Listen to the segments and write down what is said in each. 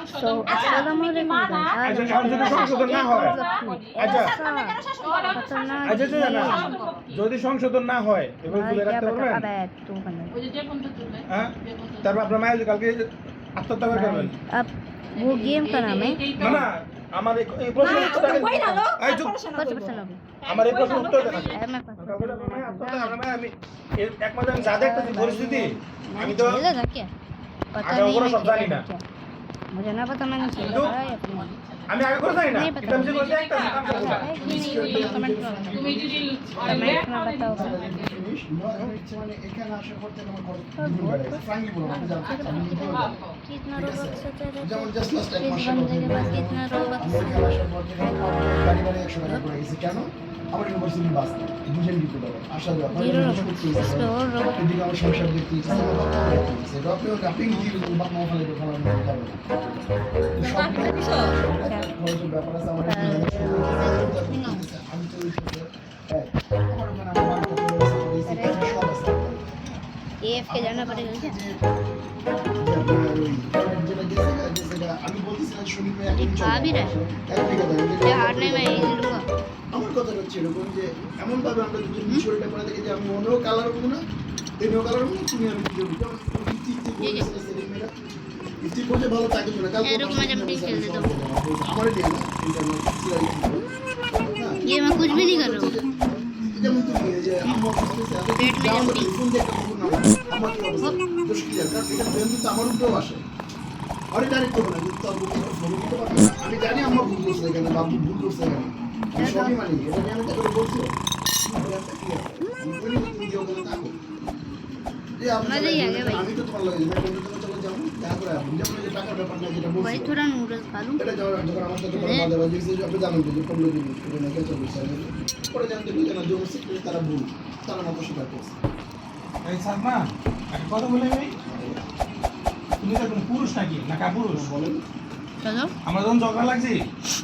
আসসালামু আলাইকুম আচ্ছা এখন যদি সংশোধন না হয় আচ্ছা যদি সংশোধন না হয় এবার তুলে রাখতে পারবেন হ্যাঁ তারপর আপনার মায়ের কালকে আত্মহত্যা করে করবেন वो गेम का नाम है না না আমার এই প্রশ্নের উত্তরটা এই চুপ আমার এই প্রশ্নের উত্তর দেন আমি এক মাস আমি যা দেখতেছি পরিস্থিতি আমি তো पता আগে नहीं ওগুলো मैं সব জানি না मुझे ना पता मैंने खेला था या फिर नहीं আমি আগে করে জানি না এটা আমি যে একটা কাম করব कमेंट में बताओ মানে এখানে আসার পর থেকে আমার খরচ দ্বিগুণ বেড়ে গেছে ফ্র্যাঙ্কলি বলুন আপনি জানেন আমি নিজেও জানি कितना रोबोट सोचा যেমন জাস্ট লাস্ট এক इस মাসের बंदे के पास মধ্যে कितना रोबोट আমি এখানে আসার পর থেকে গাড়ি গাড়ি 100 টাকা করে গেছে কেন আমার ইউনিভার্সিটি বাস না বুঝেন কি করে আসা যাওয়া जीरो रोबोट इस पे और रोबोट এদিকে আমার সংসার দেখতে ইচ্ছে সেটা আপনি রাপিং কি বাপ মা ফেলে ফেলা যাবে না সব খরচের ব্যাপার আছে আমার আমি তো ওই সাথে আমার মানে আমার সব আছে एफ के जाना पड़ेगा क्या আমি বলতেছিলাম শনি ভাই ये खा भी रहा है ये हारने में ही लूंगा আমার কথা হচ্ছে এরকম যে এমন ভাবে আমরা যদি মিশরটা করে দেখি যে আমি অন্য কালার করবো না তেমনিও কালার করবো তুমি আমি কি করবো ইতি বলতে ভালো থাকে না কাল एरो को मैं जंपिंग खेल देता हूँ আমার দিয়ে না ये मैं कुछ भी नहीं कर रहा हूँ যেমন তুমি এই যে আমার पेट में जंपिंग ফোন দেখতে পাবো না আমার কি অবস্থা দোষ কি কারণ এটা ব্রেন তো আমার উপরেও আসে আরে ডাইরেক্ট করবো না কিন্তু তার বুকে ফোন দিতে পারবো না আমি জানি আমার ভুল করছে এখানে বাবু ভুল করছে এখানে আমি সবই মানি এটা নিয়ে আমি তাকে বলছি আমি তো তোমার লাগে চলো যাবো দেখা করে আপনি যেমন যে টাকার ব্যাপার না যেটা বলছি भाई थोड़ा नूडल्स खा लूँ এটা যখন আমার সাথে বাধা বাধা যে আপনি জানেন যে 15 দিন এটা না কে চলছে পরে জানতে বুঝে না যে তারা ভুল তারা মতো স্বীকার করছে এই সালমা একটা কথা বলে আমি তুমি তো কোন পুরুষ নাকি না কাপুরুষ বলেন चलो আমরা যখন ঝগড়া লাগছি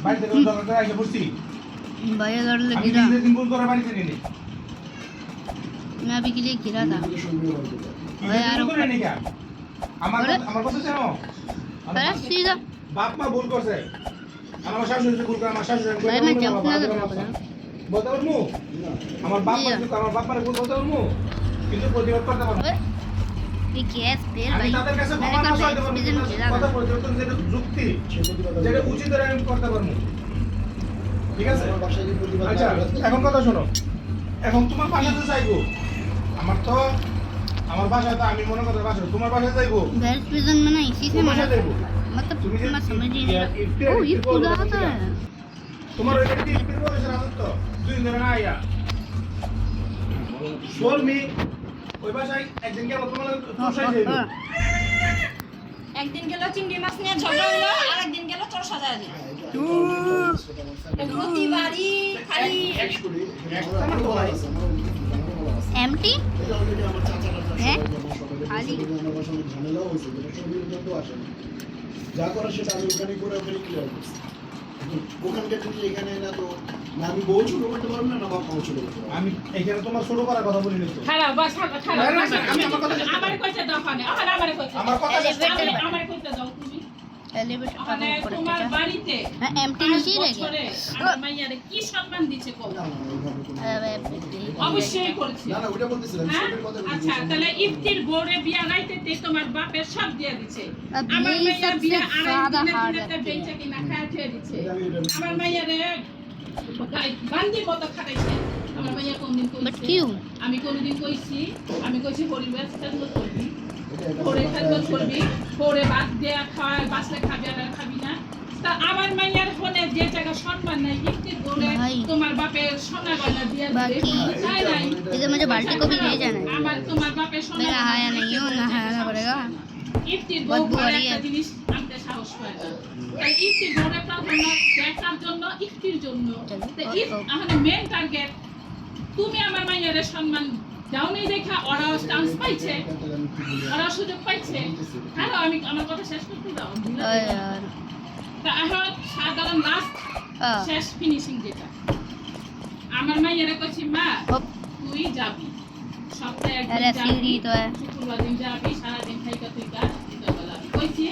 বাড়িতে যখন ঝগড়া করে আইসা পড়ছি भाई अगर আমি गिरा নিজে দিন ভুল করে বাড়িতে নিয়ে নিই मैं अभी के लिए गिरा था নিজেকে সুন্দর করে দিতে তুমি ভুল করে নিই কেন আমার কথা জানো अरे सीधा বাপ মা ভুল করছে আমার শাশুড়ি ভুল করে আমার শাশুড়ি भाई मैं जंप ना कर पाऊंगा বলতে পারবো আমার বাপ মা আমার বাপ মারে ভুল বলতে পারবো কিন্তু প্রতিবাদ করতে পারবো না। ये गैस पेड़ আমি भाई তাদের কাছে मैंने ক্ষমা না कहा চাইতে পারবো बैक्स কিন্তু खेला কথা था পরিবর্তন যেটা যুক্তি সে প্রতিবাদ যেটা উচিত আমি করতে পারবো ঠিক আছে আমার বাসায় যে প্রতিবাদ আচ্ছা এখন কথা শোনো এখন তোমার বাসাতে চাইবো আমার বাসায় তো আমি মনে করতে বাসা তোমার বাসায় চাইবো गैस प्रिजन में ना इसी से তোমার मरा বাসায় चाइबो मतलब তুমি যে मैं समझ ही नहीं ইফতার ओ ये खुदा आता है তোমার ওই ব্যক্তি ইফতার করেছে রাজত্ব দুই দিন না আইয়া শর্মি ওই বাসায় একদিন কি আমার তোমার তোষাই যাইবো একদিন গেল চিংড়ি মাছ নিয়ে ঝগড়া হলো আর একদিন গেল চোর সাজা দিল প্রতিবারই খালি আমার তো ভালো আছে एम्प्टी এটা অলরেডি আমার চাচারা হ্যাঁ? খালি আমার বাসায় অনেক ঝামেলাও হয়েছে যেটা ছবির জন্য আসে না যা করা সেটা আমি ওখানে করে ওখানে ক্লিয়ার করছি ওখানকার যদি এখানে না তো না আমি বউ ছোট করতে পারবো না বাপ মাও ছোট করতে পারবো আমি এখানে তোমার শুরু করার কথা বলিনি তো খারাপ বাস খারাপ না, না, আমি আমার কথা আমার কইতে দাও খানে আমার কইতে আমার কথা আমার কইতে দাও তুমি एलिवेटर का মানে ऊपर তোমার क्या বাড়িতে हां एम्प्टी नीचे ही रह বছরে गया আমার মাইয়ারে কি সম্মান দিছে কও না না ওইভাবে কোনো अबे অবশ্যই করেছি না না ওটা বলতেছিলাম হ্যাঁ? সেটার কথা আচ্ছা তাহলে ইফতির বোরে বিয়া রাইতে তোমার বাপের সব দিয়া দিছে अब আমার यही মাইয়া सबसे বিয়া ज्यादा আড়াই हार्ड দিনে है বেচা কিনা খায় খেয়ে দিছে আমার মাইয়ারে বান্দি মতো খাটাইছে আমার মাইয়া কোনদিন बट কইছে क्यों আমি কোনদিন কইছি আমি কইছি পরিবার খেদমত করবি পরে খেদমত করবি পরে ভাত দেয়া খাওয়া বাসলে খাবি আর খাবি না তা আমার মাইয়ার ফোনে যে টাকা সম্মান নাই ইফতির বোরে ভাই। তোমার বাপের সোনা গয়না দিয়া দিবে बाकी তাই নাই इधर मुझे बाल्टी को भी ले जाना है আমার তোমার বাপের সোনা मैं नहाया नहीं हूँ नहाना पड़ेगा ইফতির বহুত বউ বুয়ারি একটা আছে। জিনিস আনতে সাহস পায় না তাই ইফতির বউরে প্রাধান্য দেখার জন্য ইফতির জন্য চলো, তো ইফ ও। আমাদের মেন টার্গেট তুমি আমার মাইয়ারে সম্মান দাওনি দেখা ওরাও চান্স পাইছে ওরাও সুযোগ পাইছে হ্যালো আমি আমার কথা শেষ করতে দাও ओए यार তা এখন সাধারণ লাস্ট हाँ শেষ ফিনিশিং যেটা আমার মাইয়ারে কইছি মা होप তুই যাবি সপ্তাহে अरे একদিন যাবি सीढ़ी तो है শুক্রবার দিন যাবি সারাদিন খাইকা তুই কাজ বিকালবেলা আমি কইছি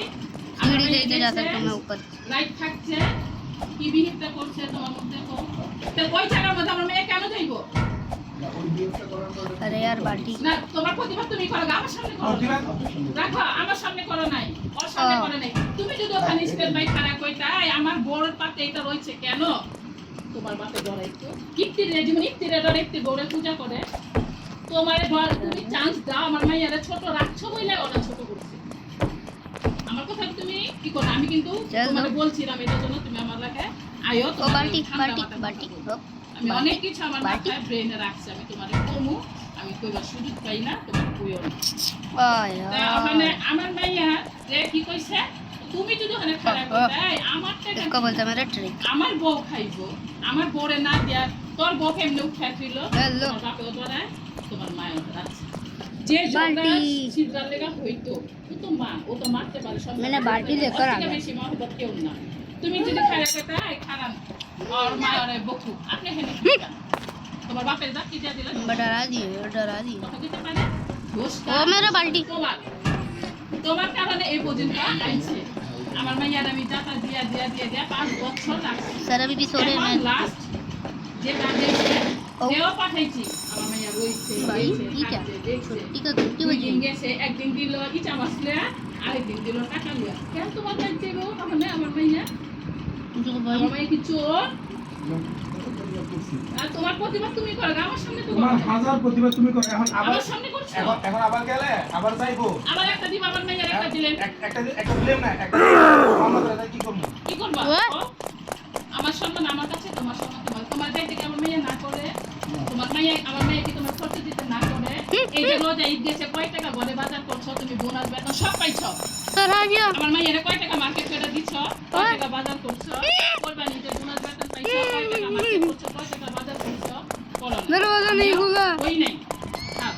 सीढ़ी से इधर जाता तो मैं ऊपर রাইট থাকছে কি বিহেভটা করছে তোমার মধ্যে দেখো তো কই জায়গার মধ্যে আমার মেয়ে কেন যাইবো না, ওই বিহেভটা করার পরে अरे यार बाल्टी না তোমার প্রতিবাদ তুমি করো আমার সামনে করো প্রতিবাদ? রাখো আমার সামনে করো নাই ওর সামনে করো নাই তুমি যদি ওখানে স্টেট বাই খারাপ কইতাই আমার বড় পাতে এটা রয়েছে কেন তোমার বাপে ডরাইতো ইত্তিরে যেমন ইত্তিরে ডরে ইত্তি বউরে পূজা করে তোমার ডর তুমি চান্স দাও আমার মাইয়ারে ছোট রাখছো বইলে ওরা ছোট করছে আমার কথা তুমি কি করো আমি কিন্তু চল তোমারে দাও। বলছিলাম এটার জন্য তুমি আমার লাগে আয়ো ओ তোমার बाल्टी ঠান্ডা बाल्टी মাথায় बाल्टी কথা বলবো। ओ আমি অনেক কিছু আমার বাটি। মাথায় ব্রেনে রাখছি আমি তোমারে কমু আমি কইবার সুযোগ পাই না তোমার কইও না তা ওখানে यार আমার মাইয়া যে কি কইছে তুমি যদি ওখানে খারাপ দেয় আমার টাকা इसको बोलते हैं मेरा ट्रिक আমার বউ খাইবো আমার বউরে না দিয়া তোর বউ কেমনে উঠা ছিল হ্যালো। তোমার বাপে ধরায় তোমার মায়ের ধরাচ্ছে যে বালতি। সিদ্ধার লেগা হইতো ও তো মারতে পারে সব मैंने बाल्टी लेकर आ गया বেশি মহব্বত কেউ না তুমি যদি খারাপ দেয় খারাপ আর মায়ের বকু আপনি হেনে তোমার বাপের দাঁত কি দিয়া দিলেন डरा दिए डरा दिए কথা দিতে পারে দোষটা ও মেরা বালতি। তোমার কারণে এই পর্যন্ত আইছে আমার মাইয়ার আমি টাকা দিয়া দিয়া দিয়া দিয়া 5 বছর লাগছে सर अभी भी सो रहे हैं मैं লাস্ট যে কাজে ও। দেও পাঠাইছি আমার মাইয়া রইছে भाई রইছে, ठीक है খাচ্ছে, দেখছে। ठीक है छुट्टी দুই बजी দিন গেছে একদিন দিল ইটা মাসলে আরেকদিন দিল টাকা লিয়া কেন তোমার কাছে দেবো তাহলে আমার মাইয়া मुझे আমার भाई মাইয়া কি চোর করছি আর তোমার প্রতিবাদ তুমি করো আমার সামনে তো তোমার করো না। হাজার প্রতিবাদ তুমি করো এখন আবার আমার সামনে করছো এখন আবার গেলে আবার যাইবো আবার একটা দিব আমার মাইয়ার একটা দিলেন একটা দিলাম না একটা আমাদের কি করবো কি করবা What? ও? আমার সম্মান আমার কাছে তোমার সম্মান তোমার যাই থেকে আমার মেয়ে না করে তোমার মেয়ে আমার মেয়ে কি তোমার খরচ দিতে না করে এই যে রোজা ঈদ গেছে কয় টাকা বলে বাজার করছো তুমি বোনাস বেতন সব পাইছো सर आ गया আমার মেয়ের কয় টাকা মার্কেট করে দিচ্ছ কয় টাকা বাজার করছো কোরবানিতে বোনাস বেতন পাইছো কয় টাকা মার্কেট করছো কয় টাকা বাজার করছো করো না। दरवाजा नहीं होगा ওই নাই থাক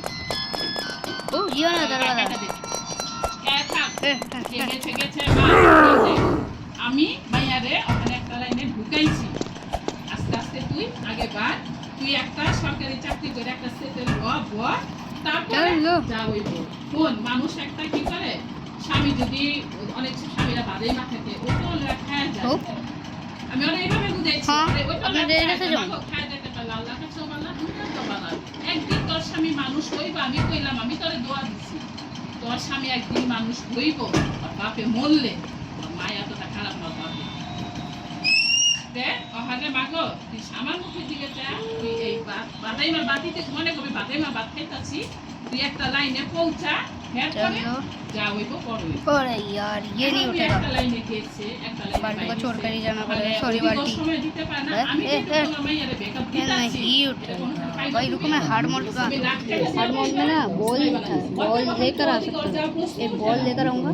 ओ ये वाला दरवाजा টাকা দে থাক ए, যে গেছে গেছে মা, গেছে। আমি মাইয়ারে ওখানে একটা লাইনে ঢুকাইছি আস্তে আস্তে তুই আগে বাড় তুই একটা সরকারি চাকরি করে একটা সেটেল হ তারপরে চলো। যা হইব কোন মানুষ একটা কি করে স্বামী যদি অনেক স্বামীরা বাদেই না থাকে ও তো খায় যায় হোক। আমি ওরা এইভাবে বুঝাইছি হ্যাঁ, আরে ওই তো আপনার এই কাছে যান। খায় যেতে পারলে আল্লাহ কাছেও বালা দুনিয়া তো বালা একদিন তোর স্বামী মানুষ হইব আমি কইলাম আমি তোরে দোয়া দিছি তোর স্বামী একদিন মানুষ হইব আর বাপে মরলে তোর মা এতটা খারাপ না বাপে দে ওখানে মাগো তুই আমার মুখের দিকে যা তুই এই বাদাইমার বাতিতে মনে করবি বাদাইমার বাদ খাইতাছি তুই একটা লাইনে পৌঁছা হেড করে चलो যা হইব করবি अरे यार ये नहीं उठेगा একটা লাইনে গেছে একটা লাইনে बाल्टी को छोड़ कर ही जाना মানে पड़ेगा सॉरी ওদিকেও बाल्टी সময় দিতে পারে না এ, আমি এ, কিন্তু এ। তোমার মাইয়ারে ব্যাকআপ ये দিতাছি नहीं उठेगा भाई रुको मैं हार्ड मोड का हार्ड मोड में ना बॉल था बॉल लेकर आ सकता हूँ एक बॉल लेकर आऊँगा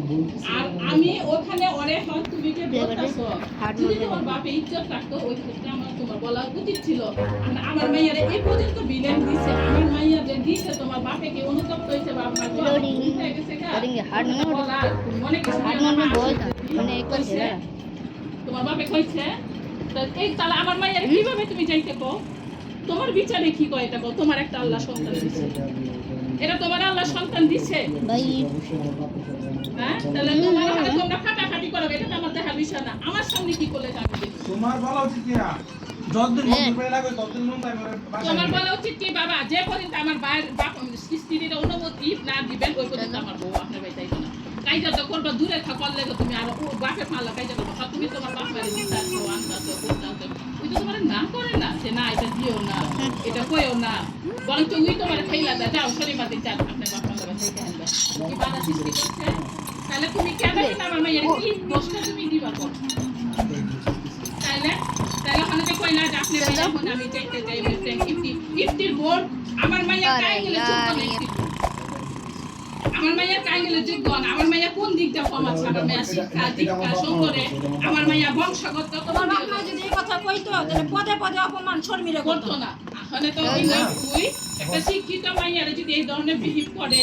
আর আমি ওখানে ওরে হন তুমি যে বলতাছো হাত যদি মনে তোমার বাপে ইজ্জত রাখতো ওই ক্ষেত্রে আমার তোমার বলা উচিত ছিল আর আমার মাইয়ারে এই পর্যন্ত বিলেন দিছে আমার মাইয়া যে দিছে তোমার বাপে কি অনুতপ্ত হইছে বা আমার Loading. হয়ে গেছে গা? करेंगे हार्ड मोड বলা, তুমি মনে কিছু हार्ड নিও मोड না, में बॉल था কইছে, मैंने एक बार खेला था। তোমার বাপে কইছে তা এই তাহলে আমার মাইয়ারে কিভাবে তুমি যাইতে কও তোমার বিচারে কি কয় এটা কও তোমার একটা আল্লাহ সন্তান দিছে এটা তোমার আল্লাহ সন্তান দিছে भाई হ্যাঁ তাহলে তোমার হাতে তোমরা ফাটাফাটি করো এটা তো আমার দেখার বিষয় না আমার সামনে কি করলে যাবে তোমার বলা উচিত কি যতদিন মন্দির পেয়ে লাগবে ততদিন নুন তাই তোমার বলা উচিত কি বাবা যে পর্যন্ত আমার বাইরের বাপ স্ত্রীর অনুমতি না দিবেন ওই পর্যন্ত আমার বউ আপনার বাড়ি যাইবে না কাইজা তো করবা দূরে থাকলে লেগে তুমি আর ও বাপের মাল্লা কাইজা করবা সব তুমি তোমার বাপ মারে দিতে আসো আনতে আসো করতে আসো ওই তো তোমার না করে না যে না এটা দিও না এটা কইও না বরং তুমি তোমার খেলা দা যাও শরীরবাদী যান আপনার বাপ মাল্লা বাড়ি থেকে আনবে কি বাধা সৃষ্টি করছে তাহলে তুমি কেন আমার মায়ের কি দোষটা তুমি দিবা কর তাহলে তাহলে ওখানে যে কইলা যে আপনি ভাই এখন আমি চাইতে চাই ইফতির বোর্ড আমার মাইয়া কাই গেলে চুপ করে আমার মাইয়া কাই গেলে যোগ্য না আমার মাইয়া কোন দিকটা কম আছে আমার মাইয়া শিক্ষা দীক্ষা সুন্দরে আমার মাইয়া বংশগত তোমার বাপ মা যদি এই কথা কইতো তাহলে পদে পদে অপমান শর্মিরে করতো করতো না এখন তো কিনা তুই একটা শিক্ষিত মাইয়ারে যদি এই ধরনের বিহেভ করে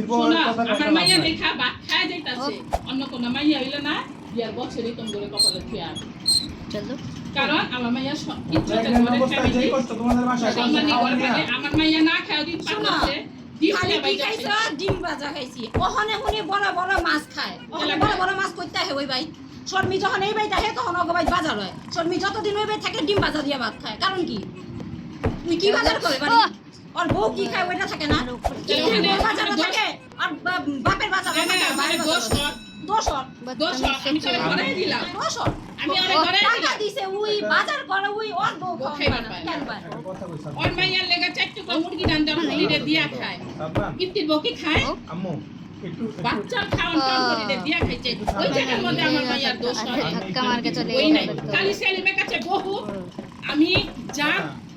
শোনা আমার মাইয়া দেখা ভাত খায় যাইতাছে অন্য কোন মাইয়া হইলে না বিয়ার বছরই তোম করে কপালে থুয়া चलो কারণ আমার মাইয়া ইচ্ছাতে করে অবস্থা যেই ফ্যামিলি কষ্ট তোমাদের বাসায় সম্মানী করে থাকে আমার মাইয়া না খায় দিন পাঠাচ্ছে ডিম খালি দিয়ে কি বাইজা খাইছো খাইছি। ডিম ভাজা খাইছি ওখানে হুনি বড় বড় মাছ খায় ওখানে বড় বড় মাছ করতে হয় ওই ভাই শর্মি যখন এই বাইতে আহে তখন অগবাই বাজার হয় শর্মি যতদিন ওই বাই থাকে ডিম ভাজা দিয়ে ভাত খায় কারণ কি তুই কি বাজার করে বাড়ি আর বউ কি খায় ওইটা থাকে না বউ বাজারে থাকে আর বাপের বাজার না, না, থাকে মানে দোষর আমি তোরে ঘরে দিলাম দোষর আমি ওরে ঘরে টাকা দিলাম দিছে উই বাজার করে উই ওর বউ খাইবার খায় পায়। কেন পায় কথা কইছ ওর মাইয়ার লেগে 4 টুকরা মুরগি রান্দা মুরগিরে দিয়া খায় সাবধান ইফতির বকি খায় আম্মু একটু বাচ্চা খাওয়ান টান করে দিয়া খাইছে ওই জায়গার মধ্যে আমার মাইয়ার দোষ হয় ধাক্কা মার কে চলে ওই নাই খালি সেলিমের কাছে বহু আমি যা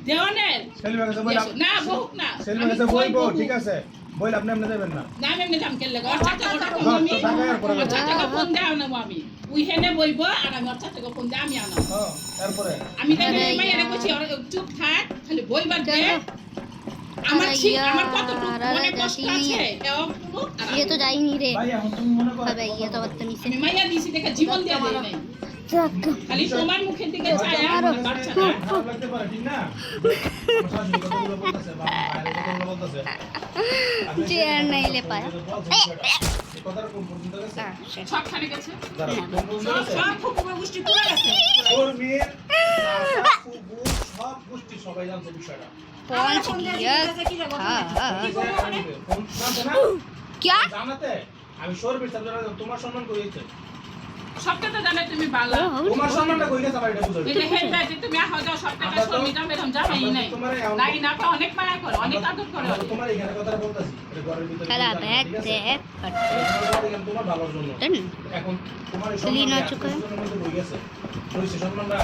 দেওয়ানের সেলিমের কাছে বইলাম না বহু না সেলিমের কাছে বইবো ঠিক আছে বইল আপনি আপনি দেবেন না না আমি জাম কেলে ওর চাচা ওটা হ্যাঁ, আমি তো টাকা আর পরে ওর চাচাকে ফোন দাও না আমি উই হেনে বইবো আর আমি ওর চাচাকে ফোন দাও আমি আনা হ্যাঁ তারপরে আমি তাই মাইয়ারে কইছি ওর চুপ থাক খালি বইবার দে আমার अरे ঠিক আমার यार, কতটুকু अरे মনে কষ্ট जाती नहीं আছে है। এও পুরো আর ये तो जा ही नहीं रहे ভাই এখন তুমি মনে করো अबे ये तो बदतमीज আমি है মাইয়া দিছি দেখে জীবন দিয়ে দেই নাই धक्का খালি তোমার মুখের দিকে চায় বাচ্চাটা খারাপ লাগতে পারে ঠিক না আমার শাশুড়ি কথাগুলো বলতেছে বা বাইরে কথাগুলো বলতেছে चेयर नहीं ले पाया এই কথার কোন পর্যন্ত গেছে সব খালি গেছে দাঁড়া কোন পর্যন্ত গেছে সব ফুপুকে গোষ্ঠী পুরো গেছে তোর মেয়ের চাচা, ফুফু, সব গোষ্ঠী সবাই জানছে বিষয়টা पहुंच गया हाँ ফোন জানছে না क्या জানাতে আমি সরবির সাথে তোমার সম্মান করিয়েছে সবটা তো জানে তুমি ভালো তোমার সম্মানটা কই গেছে বাড়িটা বুঝাই এই যে হেডটা যে তুমি আহ যাও সব টাকা সব মিটাম এরকম জামাই নাই নাই না পা অনেক মায়া করে অনেক আদর করে তোমার এখানে কথা বলতাছি এটা ঘরের ভিতরে चला বলতাছি, बैग ঠিক আছে? दे এটা তোমার ভালোর জন্য डन এখন তোমার এই चलिए ना সম্মানটা चुका है। আত্মীয়স্বজনের মধ্যে বই গেছে রইছে সম্মানটা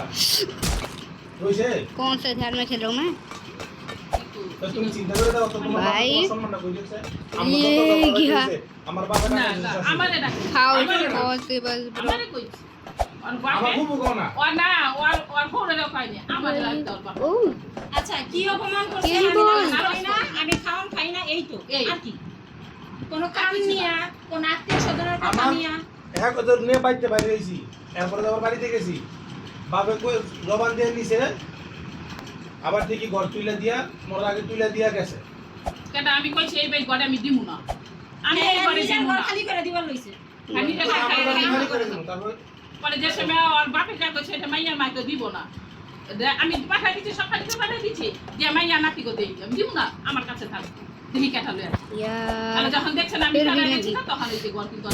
রইছে कौन से ध्यान में खेल रहा हूँ मैं তো তুমি চিন্তা করে দাও তো তোমার ভাই। তোমার সম্মানটা কই গেছে ये गया। আমার বাবা না টাকা না দিয়েছে আমারে ডাক हाउ আমারে না। पॉसिबल ब्रो আমারে কই আর আমার বাপে খুব কও না ও না ওর ফোনে কইনি আমারে ডাক দাও বাবা ओ আচ্ছা কি অপমান করছে কি আমি বল? রান্না করি না আমি খাওন খাই না এই তো এই। আর কি কোন কাম নিয়া কোন আত্মীয় স্বজনের কথা আমার- নিয়া হ্যাঁ কত নিয়ে বাইতে বাইরে গেছি এরপরে আবার বাড়িতে গেছি বাপে কই জবান দিয়ে নিছে আবার দেখি ঘর তুইলা দিয়া মোর আগে তুইলা দিয়া গেছে কেন আমি কইছি এই বাই ঘরে আমি দিমু না আমি এই ঘরে নিজের দিমু ঘর না খালি করে দিবার লইছে খালি তো আমার বাড়ি খালি করে দিমু, তারপরে পরে যে সময় ওর বাপে যা কইছে এটা মাইয়া মাকে দিব না আমি পাঠাই দিচ্ছি সকালে পাঠাই দিচ্ছি যে মাইয়া নাতি গো দেই আমি দিব না আমার কাছে থাক দেখি কেটা লয়ে यार আর যখন দেখছেন আমি फिर भी তারা नहीं। গেছি না তখন এই যে ঘর কিন্তু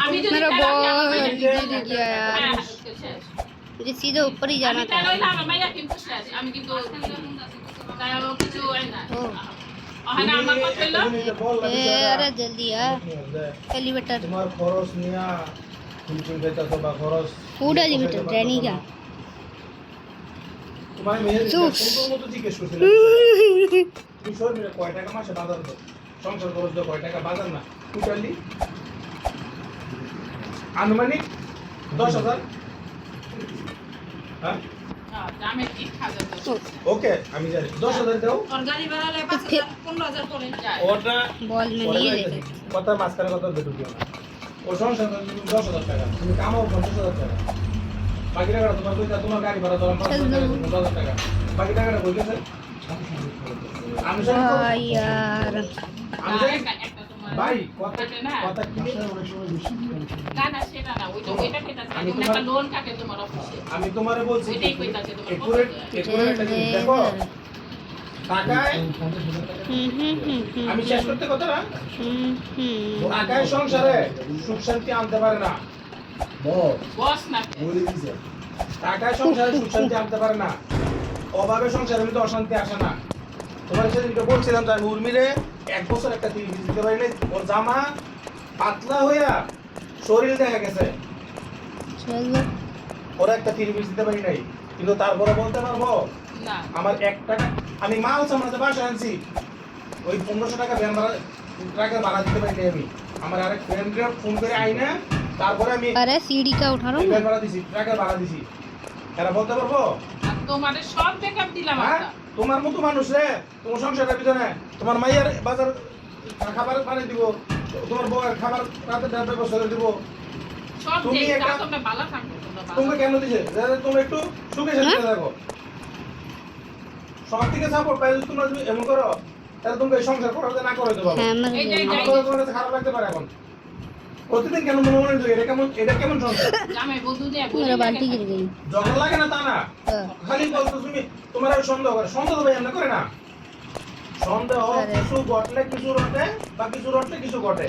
আমি যদি मेरा তারা কি আমার बहुत মাইয়া दीदी गया यार হ্যাঁ, শেষ। मुझे सीधे ऊपर ही আমি जाना তাই था রইলাম আমার মাইয়া কিন্তু শেষ আমি কিন্তু তাই আমার কিছু হয় না ও। ওখানে আমার কথা হইলো अरे जल्दी यार एलिवेटर তোমার খরচ নিয়া তুমি বেতাছো বা খরচ फूड एलिवेटर ट्रेनी का তোমার মেয়ের চুপ। কোন মতো জিজ্ঞেস করছিল তুমি সর মিলে কয় টাকা মাসে বাজার দাও সংসার খরচ দাও কয় টাকা বাজার না টোটালি আনুমানিক 10,000 হ্যাঁ দামে কি খাজা ওকে আমি জানি 10,000 দাও ওর গাড়ি ভাড়া 5,000 15,000 করে ওটা बॉल में পরে नहीं যাইতেছে। लेकर কথা মাঝখানে কথা দুটো দিও না ও সংসার করে তুমি 10,000 টাকা তুমি কামাও 50,000 টাকা বাকি টাকাটা তোমার কইতা তোমার গাড়ি ভাড়া ধরলাম 5,000 টাকা বাকি টাকাটা কই গেছে আমি সব हाँ यार আমি জানি একটা তোমার ভাই কথা না। কথা কি অনেক সময় বেশি না না সেটা না ওইটা ওইটা খেতে চাই তুমি একটা লোন কাটে তোমার অফিসে আমি তোমারে বলছি ওইটাই কইতাছে তোমার একুরেট একুরেট একটা জিনিস দেখো টাকায় আমি শেষ করতে কথা না টাকায় সংসারে সুখ শান্তি আনতে পারে না বড় বস না বলে দিছে টাকায় সংসারে সুখ শান্তি আনতে পারে না অভাবে সংসারের মধ্যে অশান্তি আসে না তোমার সেদিনকে বলছিলাম তো আমি উর্মিরে 1 বছর একটা টিভি দিতে পারি নাই ওর জামা পাতলা হইয়া শরীর দেখা গেছে चलो ওরা একটা টিভি দিতে পারি নাই কিন্তু তারপরে বলতে পারবো না আমার 1 টাকা আমি মাল সামলাতে বাসা আনছি ওই 1500 টাকা ভ্যান ভাড়া ট্রাকের ভাড়া দিতে পারি নাই আমি আমার আরেক ফ্রেন্ডকে ফোন করে আইনা তারপরে আমি अरे सीढ़ी का उठा रहा এই हूँ ভ্যান ভাড়া দিছি ট্রাকের ভাড়া দিছি এরা বলতে পারবো আর তোমারে সব ব্যাকআপ দিলাম হ্যাঁ একটা তোমার মতো মানুষ রে তোমার সংসারের পিছনে তোমার মাইয়ার বাজার খাবার পানি দিব তোমার বউয়ের খাবার রাতে ব্যবস্থা করে দিব সব তুমি দেই একটা- তোমরা ভালো থাকো তোমরা ভালো তোমাকে কেন দিছে যাতে তুমি একটু সুখে শান্তিতে থাকো সব থেকে সাপোর্ট পাই যদি তোমরা যদি এমন করো তাহলে তুমি এই সংসার করতে না করে দেবো হ্যাঁ আমার এইটাই- আমার তোমার কাছে খারাপ লাগতে পারে এখন প্রতিদিন কেন মনে মনে এটা কেমন সংসার জামাই বন্ধু দিয়ে मेरा बाल्टी गिर गई ঝগড়া লাগে না তা না हाँ। খালি বলতো তুমি তোমার আর সন্দেহ করে সন্দেহ তো ভাই আমরা করে না সন্দেহ আরে। কিছু ঘটলে কিছু রটে বা কিছু রটলে কিছু ঘটে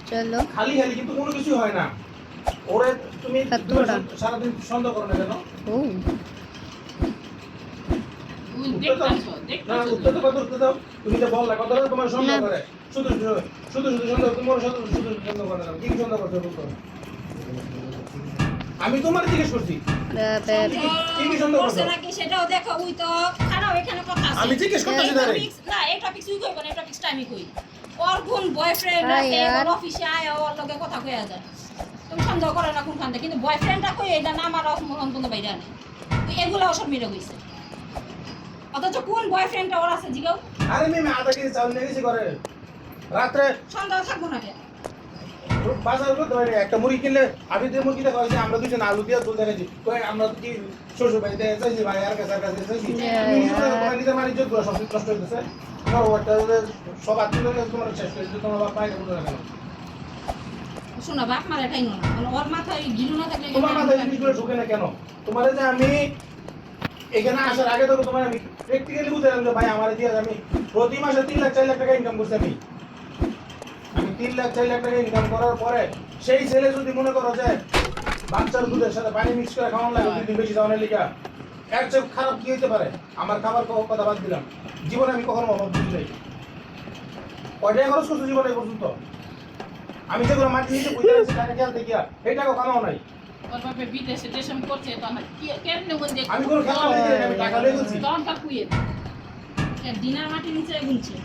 चलो খালি খালি কিন্তু কোনো কিছু হয় না ওরে তুমি সত্যটা। সারাদিন সন্দেহ করো না কেন ओ তুমি দেখতাছো না দেখতাছো উত্তর তো কত উত্তর দাও তুমি যে বললা কত তোমার সন্দেহ না। করে শুধু সন্দেহ তোমার শুধু সন্দেহ করে না কি কি সন্দেহ করছো বলতো আমি তোমার জিজ্ঞেস করছি কি কি সন্দেহ করছে করছো নাকি সেটাও দেখো ওই তো খারাপ এখানে কথা আছে আমি জিজ্ঞেস করতেছি তারে না এই টপিক তুই কইব না এই টপিকটা আমি কই ওর কোন বয়ফ্রেন্ড আরে আছে यार। ওর অফিসে আয় ওর লগে কথা কইয়া যায় তুমি সন্দেহ করে না কোন খান্তে কিন্তু বয়ফ্রেন্ডটা কই এটা না আমার অন্তত বাইরে আনে এগুলা সব মিলে কইছে অথচ কোন বয়ফ্রেন্ডটা ওর আছে জিগাও আরে মেয়ে আধা কেজি চাউল নিয়ে গেছি করে রাত্রে সন্দেহ থাকবো না কেন বাজার করতে পারি একটা মুরগি কিনলে আমি যে মুরগিটা খাওয়াইছি আমরা দুজন আলু দিয়ে তুলতে গেছি কই আমরা কি শ্বশুর বাড়িতে চাইছি ভাই আর কাছে চাইছি নিজের বাড়ির জন্য সব নষ্ট হইতেছে তোমার ওটা সব আত্মীয় তোমার শেষ করে দিতে তোমার বাপ পাইলে বলতে না কেন শোনা বাপ মারা এটাই না মানে ওর মাথায় গিলু না থাকলে তোমার মাথায় জিনিসগুলো ঢুকে না কেন তোমার যে আমি এখানে আসার আগে তো তোমার আমি প্র্যাকটিক্যালি বুঝলাম যে ভাই আমার দিয়ে আমি প্রতি মাসে 3 লাখ 4 লাখ টাকা ইনকাম করছি আমি 3 লাখ 4 লাখ টাকা ইনকাম করার পরে সেই ছেলে যদি মনে করো যে বাচ্চার দুধের সাথে পানি মিক্স করে খাওয়ান লাগে দুদিন বেশি যাওয়ার লিগা এর চেয়ে খারাপ কি হইতে পারে আমার খাবার কথা বাদ দিলাম জীবনে আমি কখনো অভাব বুঝি নাই কয়টা খরচ করছো জীবনে এই পর্যন্ত আমি যেগুলো মাটি নিচে বুঝে রাখছি টাকা খেয়াল দেখিয়া এই টাকা কামাও নাই ওর বাপে বিদেশে দেশম করছে তখন কেমনে মন দেখ আমি কোনো খেলা লেগে আমি টাকা লেগে গেছি তখন তা কুয়ে দিনার মাটি নিচে গুনছে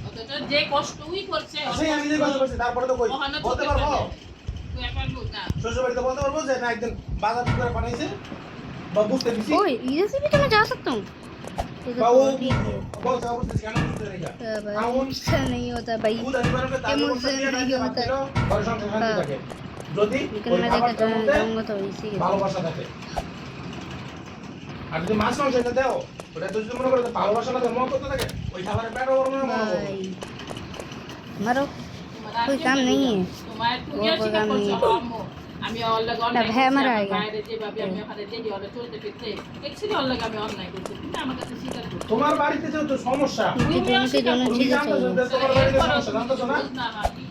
অথচ যে কষ্ট উই করছে সেই আমি যে কথা বলছি তারপরে তো কই ওখানে বলতে পারবো তুই একবার বল না শ্বশুর বাড়িতে বলতে পারবো যে না একদিন বাজার করে পাঠাইছে বা বুঝতে দিছি ओए इधर से भी तो मैं जा सकता हूँ इधर বা ও तो ठीक है বলতে বুঝতে কেন বুঝতে রেখা भाई ऐसा नहीं होता भाई খুদ আনিবারকে তার এমন উপর দিয়ে সে রাখতে नहीं होता। পারছিল ঘরে সংসার শান্তি হ্যাঁ। থাকে যদি लेकिन ওই मैं খাবারটার देखा মধ্যে जाऊंगा तो इसी के ভালোবাসা থাকে আর যদি মাছ মাংস এটা দাও ওটা তো যদি মনে করো যে ভালোবাসা না থাকে মন করতে থাকে ওই খাবারের পেটও ওর মনে মনে হবে भाई मारो তোমার कोई काम नहीं है তোমার তুমি ওর স্বীকার কোনো করছো কাম আম্মু আমি অল্লাহ না, ভ্যা মারা অন্যায় আগে। বাইরে যেভাবে আমি ওখানে দেখি ওরা চলতে ফিরতে দেখছি অল্লাহ আমি অন্যায় করছি কিন্তু আমার কাছে স্বীকার করছি তোমার বাড়িতে যেহেতু সমস্যা मुझे दोनों के दोनों তুমি चीजें জানতো चाहिए যে তোমার বাড়িতে সমস্যা জানতো না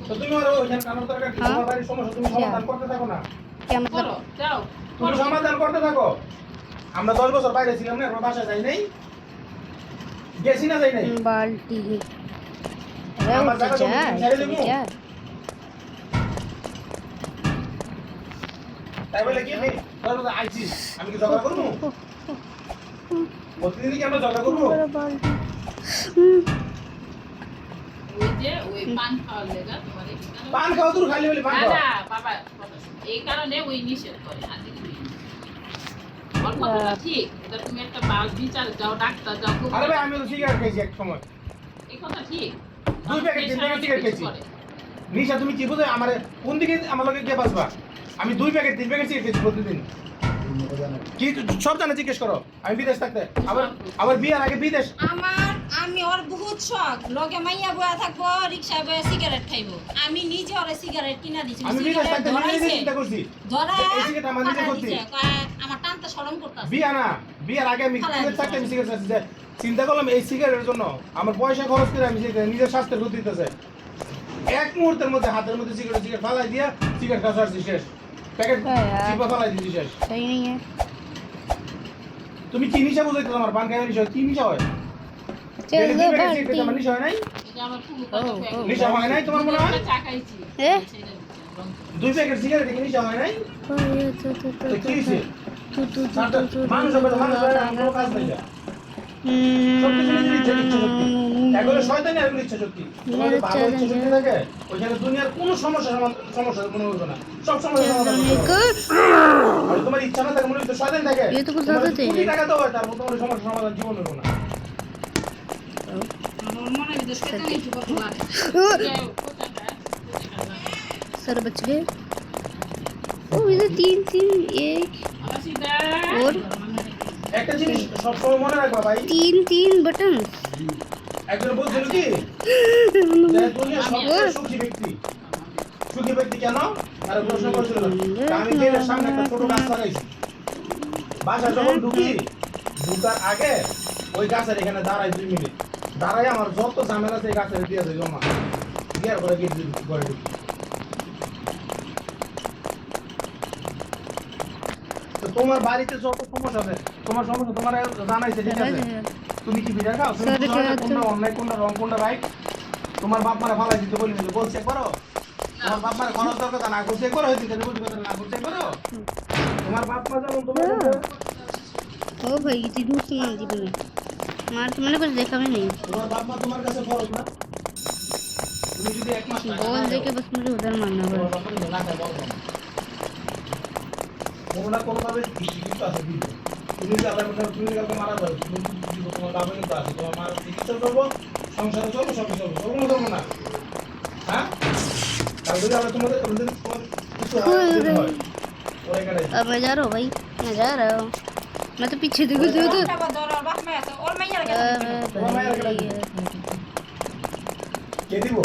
তো তুমি আর ওইখানে কানোর তরকারি হ্যাঁ। তোমার বাড়ির সমস্যা তুমি সমাধান করতে থাকো না क्या मतलब করো যাও তুমি সমাধান করতে থাকো আমরা 10 বছর বাইরে ছিলাম না আমরা বাসায় যাই নাই গেছি না যাই নাই बाल्टी अरे আমার उठ জায়গা जा তুমি ছেড়ে দেবো? जा তাই বলে কি আমি তারপরে আইছি আমি কি ঝগড়া করবো প্রতিদিন কি আমরা ঝগড়া করবো बड़ा बाल्टी ওই যে ওই পান খাওয়ার লেগা তোমার এই কারণে- পান খাও তুই খালি বলি পান খাও দাদা বাবা কথা শোনো। এই কারণে ওই নিষেধ করে আর কিছুই না। ওর কথাটা ঠিক এটা তুমি একটা বাল বিচার যাও ডাক্তার যাও খুব আরে ভাই আমি তো সিগারেট খেয়েছি এক সময় এই কথা ঠিক দুই প্যাকেট তিন প্যাকেট সিগারেট খেয়েছি নিশা তুমি কি বুঝো আমার কোন দিকে আমার লগে কে বাসবা আমি 2 প্যাকেট 3 প্যাকেট সিগারেট খেয়েছি প্রতিদিন কি সব জানে জিজ্ঞেস করো আমি বিদেশ থাকতে আবার বিয়ার আগে বিদেশ আমি ওর বহুত শখ লগে মাইয়া বয়া থাকবো রিকশায় বয়া সিগারেট খাইবো আমি নিজে ওরে সিগারেট কিনা দিছি আমি বিদেশ থাকতে নিজে চিন্তা করছি ধরা এই সিগারেট আমার নিজে করছি আমার টানতে শরম করতাছে বিয়া না বিয়ার আগে আমি ফালাই বিদেশ দিছি থাকতে আমি সিগারেট খাচ্ছি যে চিন্তা করলাম এই সিগারেটের জন্য আমার পয়সা খরচ করে আমি নিজের স্বাস্থ্যের ক্ষতি দিতেছে এক মুহূর্তের মধ্যে হাতের মধ্যে সিগারেট ফালাই দিয়া সিগারেট খাওয়া শেষ প্যাকেট চিপা ফালাই দিয়েছি শেষ सही नहीं है তুমি কি নিশা বুঝাইতে তোমার পান খাই নিশা কি নিশা হয় चल दो আমার बाल्टी নিশা হয় নাই এটা আমার পুরো কথা ও, ও। নিশা হয় নাই তোমার মনে হয় চা খাইছি এ? 2 প্যাকেট সিগারেট কি নিশা হয় নাই তো কি হইছে মানুষ হবে মানুষ হয় আমার কোনো কাজ নাই সব কিছু নিজের ইচ্ছা শক্তি এগুলো শয়তানি আর ইচ্ছা শক্তি তোমার যদি ভালো ইচ্ছা শক্তি থাকে ওইখানে দুনিয়ার কোনো সমস্যা মনে হবে না সব সমস্যা সমাধান করতে পারবে। আর তোমার ইচ্ছা না থাকে মনে হচ্ছে শয়তানি থাকে ये तो कुछ তোমার ज्यादा যদি तेज কোটি है টাকা দাও হয় তারপর তোমার সমস্যা সমাধান জীবন হবে না আমার মনে হয় যে শয়তানি একটু করতে পারে सर बच गए ओ इधर 3 3 1 और একটা জিনিস সবসময় মনে রাখবা ভাই, 3 বটন একজন বলছিল কি যে দুনিয়া সবচেয়ে সুখী ব্যক্তি। সুখী ব্যক্তি কেন? আর প্রশ্ন করেছিল আমি গেলে সামনে একটা ছোট গাছ লাগাইছি, বাসা যখন ঢুকার আগে ওই গাছের এখানে দাঁড়াই 2 মিনিট, দাঁড়াই আমার যত ঝামেলা আছে এই গাছের দিয়ে যায় জমা দিয়ার পরে গিয়ে ঘরে ঢুকি। তো তোমার বাড়িতে যত সমস্যা আছে, তোমার সমস্যা তোমার জানাইছে, ঠিক আছে? তুমি কি বিড়া খাও? তুমি বুঝো না কোনটা অন্যায়, কোনটা রং, কোনটা রাইট? তোমার বাপ মারা ফালাই দিতে বলি বলছে একবারও? তোমার বাপ মারা খরচ দরকার না করছে একবারও হয়েছে, বলছি কথা না করছে একবারও? তোমার বাপ মা যেমন তোমার ও ভাই কিছু দুষ্ট মান জীবনে মার তো মনে করে দেখাবে নেই তোমার বাপ মা তোমার কাছে ফরজ না? তুমি যদি এক মাস টাকা বল না দেখে বাস মুঝে উধার মারনা তোমার পড়ে বাপ মা না খায় বলো না। কোনো না কোনোভাবে কিন্তু আছে দিবে। তুমি যদি আল্লাহর কথা তুমি যদি কাউকে মারা যাও, তুমি দিব, তোমার বাবা কিন্তু আছে, তোমার মার চিকিৎসা করবো, সংসারে চলবো, সব চলবো, চলবো না? হ্যাঁ? আর যদি আমরা তোমাদের তোমার কিছু হয় ওরা এখানে अब मैं जा रहा हूँ भाई, मैं जा रहा हूँ। मैं तो पीछे देखो तो ওর দরার বাপ মাই আছে ওর মাইয়ার কাছে কে দিব?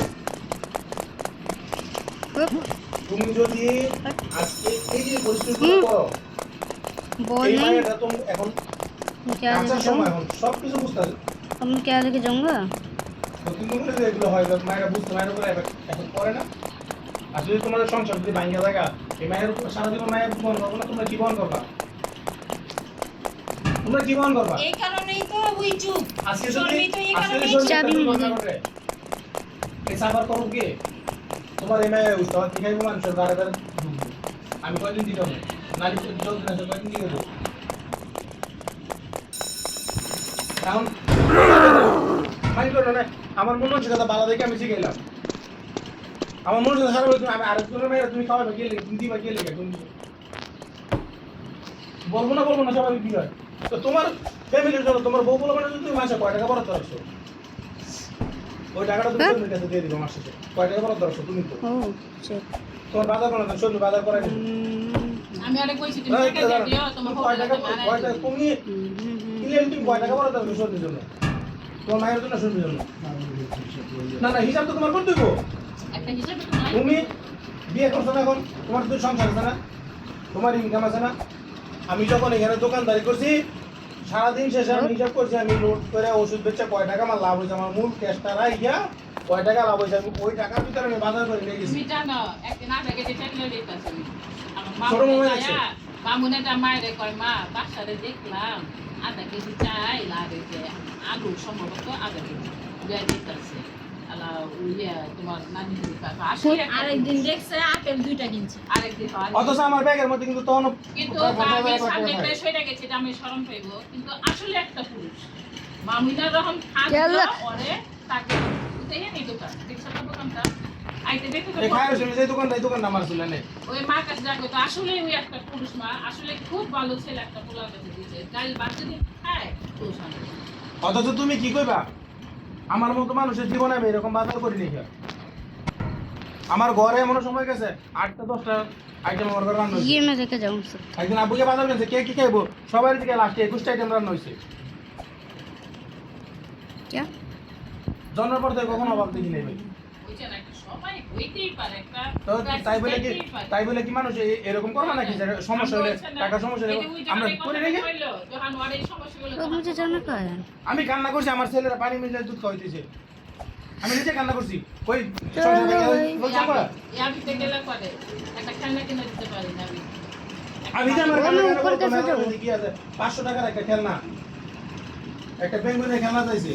তুমি যদি আজকে এই যে পরিস্থিতি করো, बॉल এই नहीं মায়েরা তো এখন क्या কাঁচা लेके সময়, जाऊँ এখন সব কিছু বুঝতে হবে। अब मैं क्या लेके जाऊँगा তো তুমি মনে যে এগুলো হয়, মায়েরা বুঝতে, মায়ের উপরে এখন করে না। আর যদি তোমাদের সংসার যদি ভাঙ্গা জায়গা, এই মায়ের উপর সারা জীবন মায়ের বহন করবো না, তোমরা কি বহন করবা? তোমরা কি বহন করবা? এই কারণেই তো ওই চুপ আজকে যদি শর্মি তো এই আজকে কারণেই যদি চাবি শরীরটা মিলে। বন্ধ করে, এই সাফার করো কে? তোমার এই মায়ের উৎসাহ কি খাইবো মানুষের দ্বারা দ্বারা ঢুকবো। আমি কয়দিন দিতে হবে না, চলতে না কয়দিন দিয়ে দেবো। এখন মাইন্ড করো না, আমার মনে হচ্ছে কথা বালা দেখে আমি শিখে এলাম। আমার মনে হচ্ছে সারা বছর আমি আরেকজনের মেয়েরা তুমি খাওয়াবে কে লেগে, তুমি দিবা কে লেগে, তুমি বলবো না সবাই কি হয়? তো তোমার ফ্যামিলির জন্য তোমার বউ বলো মানে তুমি মাসে কয় টাকা বরাদ্দ রাখছো, ওই টাকাটা তুমি তোমার কাছে দিয়ে দিবো মাস শেষে। কয় টাকা বরাদ্দ রাখছো তুমি? তো ओह शिट তোমার বাজার বানাতে সবজি বাজার করাই দিবো। আমি আরে কইছি তুমি টাকা দিয়ে দিও তোমার কয় টাকা হোটেলে কয় টাকা তুমি কিলে তুমি কয় টাকা বরাদ্দ রাখছো সবজির জন্য, তোমার মায়ের জন্য সবজির জন্য? না হিসাব তো তোমার করতে হইব। একটা হিসাব তো নাই তুমি বিয়ে করছো না, এখন তোমার তো সংসার আছে না, তোমার ইনকাম আছে না। আমি যখন এখানে দোকানদারি করছি, সারাদিন শেষে আমি হিসাব করছি, আমি লোড করে ওষুধ বেচে কয় টাকা আমার লাভ হয়েছে, আমার মূল ক্যাশটা রাইয়া কয় টাকা লাভ হয়েছে, আমি ওই টাকার ভিতরে আমি বাজার করে নিয়ে গেছি। তুমি জানো একদিন আগে যে টাকা দিতেছ আমার ছোট মা মামা আছে। মামুনে যা মায়ের কয় মা বাসারে দেখলাম আধা কেজি চাই লাগে যে আলু সম্ভবত আধা কেজি দেয়া দিতেছে আলা ইয়া তোমার নানি আসলে আরেকদিন দেখছে আপেল 2টা কিনছে আরেকদিন অথচ আমার ব্যাগের মধ্যে কিন্তু তখন কিন্তু আমি সামনে বেশ হয়ে গেছে যে আমি শরম পাইবো, কিন্তু আসলে একটা পুরুষ মামিনার রহম ইয়াল্লা। থাকলো ওরে তাকে দেখে নেই দোকান দেখছো না দোকানটা আইতে দেখো তো এই খায়ের শুনে যে দোকানটা আমার ছিল না। ওই মার কাছে যাবে তো আসলে ওই একটা পুরুষ মা আসলে খুব ভালো ছেলে একটা পোলার কাছে দিয়েছে ডাল ভাত যদি খায় তো শান্তি। অথচ তুমি কি কইবা, আমার মতো মানুষের জীবনে আমি এরকম বাজার করি নি। আমার ঘরে এমন সময় গেছে 8টা 10টা আইটেম আমার ঘরে রান্না হয়েছে। ये मैं लेके जाऊँ सब একদিন আব্বুকে বাজার গেছে, কে কি খাইবো, সবার দিকে লাস্টে 21টা আইটেম রান্না হয়েছে। क्या জন্মের পর থেকে কখনো অভাব দেখি নাই ভাই। বুঝছেন না একটা সবাই হইতেই পারে একটা তো তাই বলে কি মানুষ এরকম করবে নাকি যে সমস্যা হলে টাকা সমস্যা হলে আমরা করে রেখে যখন ওর এই সমস্যাগুলো तो मुझे जाना कहाँ है আমি কান্না করছি, আমার ছেলেরা পানি মিলে দুধ খাওয়াইতেছে, আমি নিজে কান্না করছি। কই সংসার থেকে বলছো করা ইয়াবিতে গেলে পরে একটা খেলনা কিনে দিতে পারি না আমি আমি যে আমার ও, কান্না আমি করে উপর বলতো, কাছে যাবো। কি আছে 500 টাকার একটা খেলনা, একটা বেঙ্গলের খেলনা চাইছে,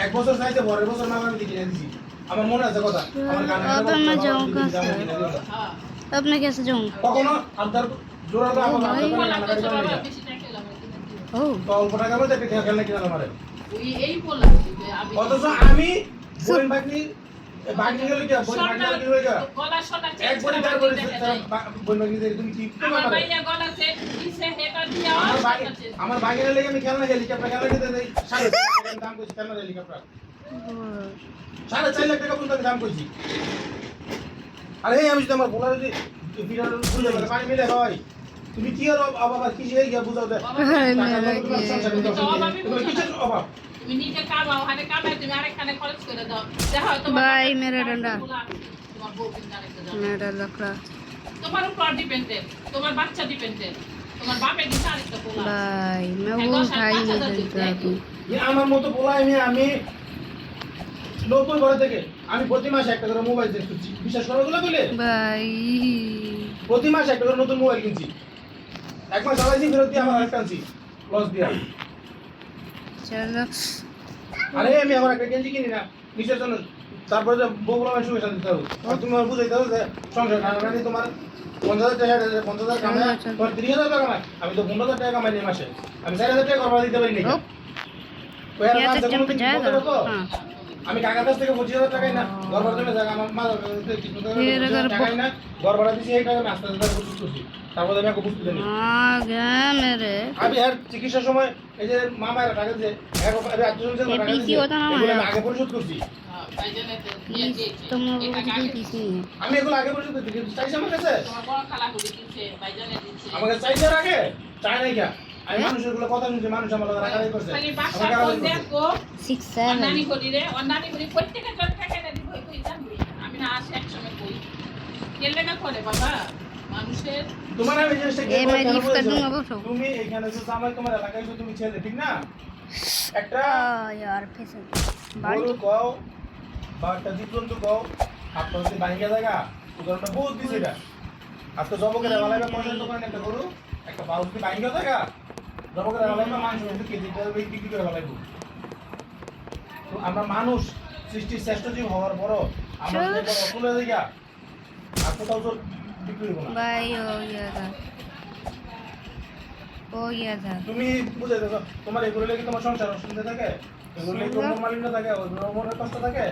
1 বছর চাইছে, পরের বছর না আমি কিনে দিছি। আমার মনে আছে কথা, আমার কান্না अब मैं जाऊँ कहाँ से হ্যাঁ अब मैं कैसे जाऊँ কখনো আবদার জোড়া তো আমার ভাই। পোলা তো আবদার বাবা করে না। বেশি টাকা লাগে ओह তো অল্প টাকা মধ্যে একটা খেলনা কিনে আমারে। ওই এই পোলা আমি অথচ আমি বই বাগনি বাগনি গেলে কি বই বাগনি গেলে কি হয়ে গেল, গলা সটা এক বই তার করে বই বাগনি দিয়ে তুমি কি করবে? আমার ভাইয়া গলা সে দিছে হেটা দিয়া আমার বাগিনের লেগে আমি খেলনা হেলিকপ্টার খেলনা দিতে দেই 4.5 লাখ দাম কইছি, খেলনা হেলিকপ্টার 4.5 লাখ টাকা পর্যন্ত দাম কইছি। আরে এই আমি যদি আমার বলার যদি বিরাট ভুলে গেলে পানি মিলে হয় তুমি কি আর অভাব আর কি যে গিয়া বুঝাও দে তোমার কিসের অভাব তুমি নিজে কামাও হাতে কামাই তুমি আরেকখানে খরচ করে দাও দেখো তোমার ভাই, মেরা ডান্ডা। তোমার বউ কিন্তু আরেকটা দাও मेरा लकड़ा তোমার উপর ডিপেন্ডেন্ট তোমার বাচ্চা ডিপেন্ডেন্ট তোমার বাপের দিকে আরেকটা পোলা भाई मैं वो उठा ही नहीं सकता अभी আমার মতো বলাই আমি 90 ঘর থেকে আমি প্রতি মাসে একটা করে মোবাইল চেঞ্জ করছি বিশ্বাস করো গুলো বলে भाई প্রতি মাসে একটা করে নতুন মোবাইল কিনছি এক মাস চালাইছি ফেরত দিয়ে আমার আরেকটা আনছি লস দিয়া चलो আরে আমি আমার একটা গেঞ্জি কিনি না কিসের জন্য তারপরে যে বগুড়া মাসে সুখে শান্তি থাকো আর তুমি আমার বুঝাইতে হবে যে সংসার টাকা তোমার 50,000 টাকা 50,000 কামাই তোমার 30,000 টাকা কামাই আমি তো 15,000 টাকা কামাই এই মাসে আমি 4,000 টাকা করবা দিতে পারি না ओ ওই আর ये কাজ तो যখন जंप जाएगा हाँ আমি কাকা কাছ থেকে 25,000 টাকাই না ঘর ভাড়া জন্য জায়গা আমার মা फिर अगर টাকাই না ঘর ভাড়া দিছি এই টাকা আমি আস্তে আস্তে বুঝতে করছি তারপরে আমি ওকে বুঝতে দেনি आ गया मेरे আমি আর চিকিৎসার সময় এই যে মামার টাকা দিয়ে এক আত্মীয় যে ये টাকা पीसी দিয়ে होता ना এগুলো আমি हमारा আগে পরিশোধ করছি ভাইজানের प्लीज तुम लोगों को भी पीसी नहीं है আমি এগুলো আগে পরিশোধ করছি কিন্তু চাইছে আমার কাছে তোমার বড় খালা করে দিচ্ছে ভাইজানের দিচ্ছে আমাকে চাইছে আর আগে চাই নাই কে আমি মানুষের গুলো কথা শুনছি মানুষ আমার লগে রাগারাগি করছে খালি বাসা আমাকে ফোন রাগারাগি করছে। দেখো 6 অন্যানি 7 করি রে অন্যানি করি প্রত্যেকটা জন টাকা না দিব কই জানবি আমি না আসে একসময় কই এর লেগা করে বাবা মানুষের তোমার আমি জিনিসটা কি ये मैं কেন लिफ्ट कर বলেছো? दूंगा बैठो তুমি এখানে যে জামাই তোমার এলাকায় যে তুমি ছেলে ঠিক না একটা यार फिर গরু কও বা একটা জীবজন্তু কও আপনার যদি বাইঙ্গা জায়গা উদাহরণটা বহুত দিছে এটা আজকে জবকের এলাকায় পয়সা দোকানে একটা গরু একটা বাউ যদি বাইঙ্গা জায়গা জবকের এলাকায় মানুষ কিন্তু কেজিটা বিক্রি করে ফেলাইবো তো আমরা মানুষ সৃষ্টির শ্রেষ্ঠ জীব হওয়ার পরও আমরা যদি কোনো অকুলে জায়গা আর কোথাও তো বিক্রি করবো না भाई हो गया था তুমি বুঝে দেখো তোমার এগুলো লেগে তোমার সংসার অসুবিধা থাকে এগুলো লেগে তোমার মালিন্য থাকে ওগুলো মনের কষ্ট থাকে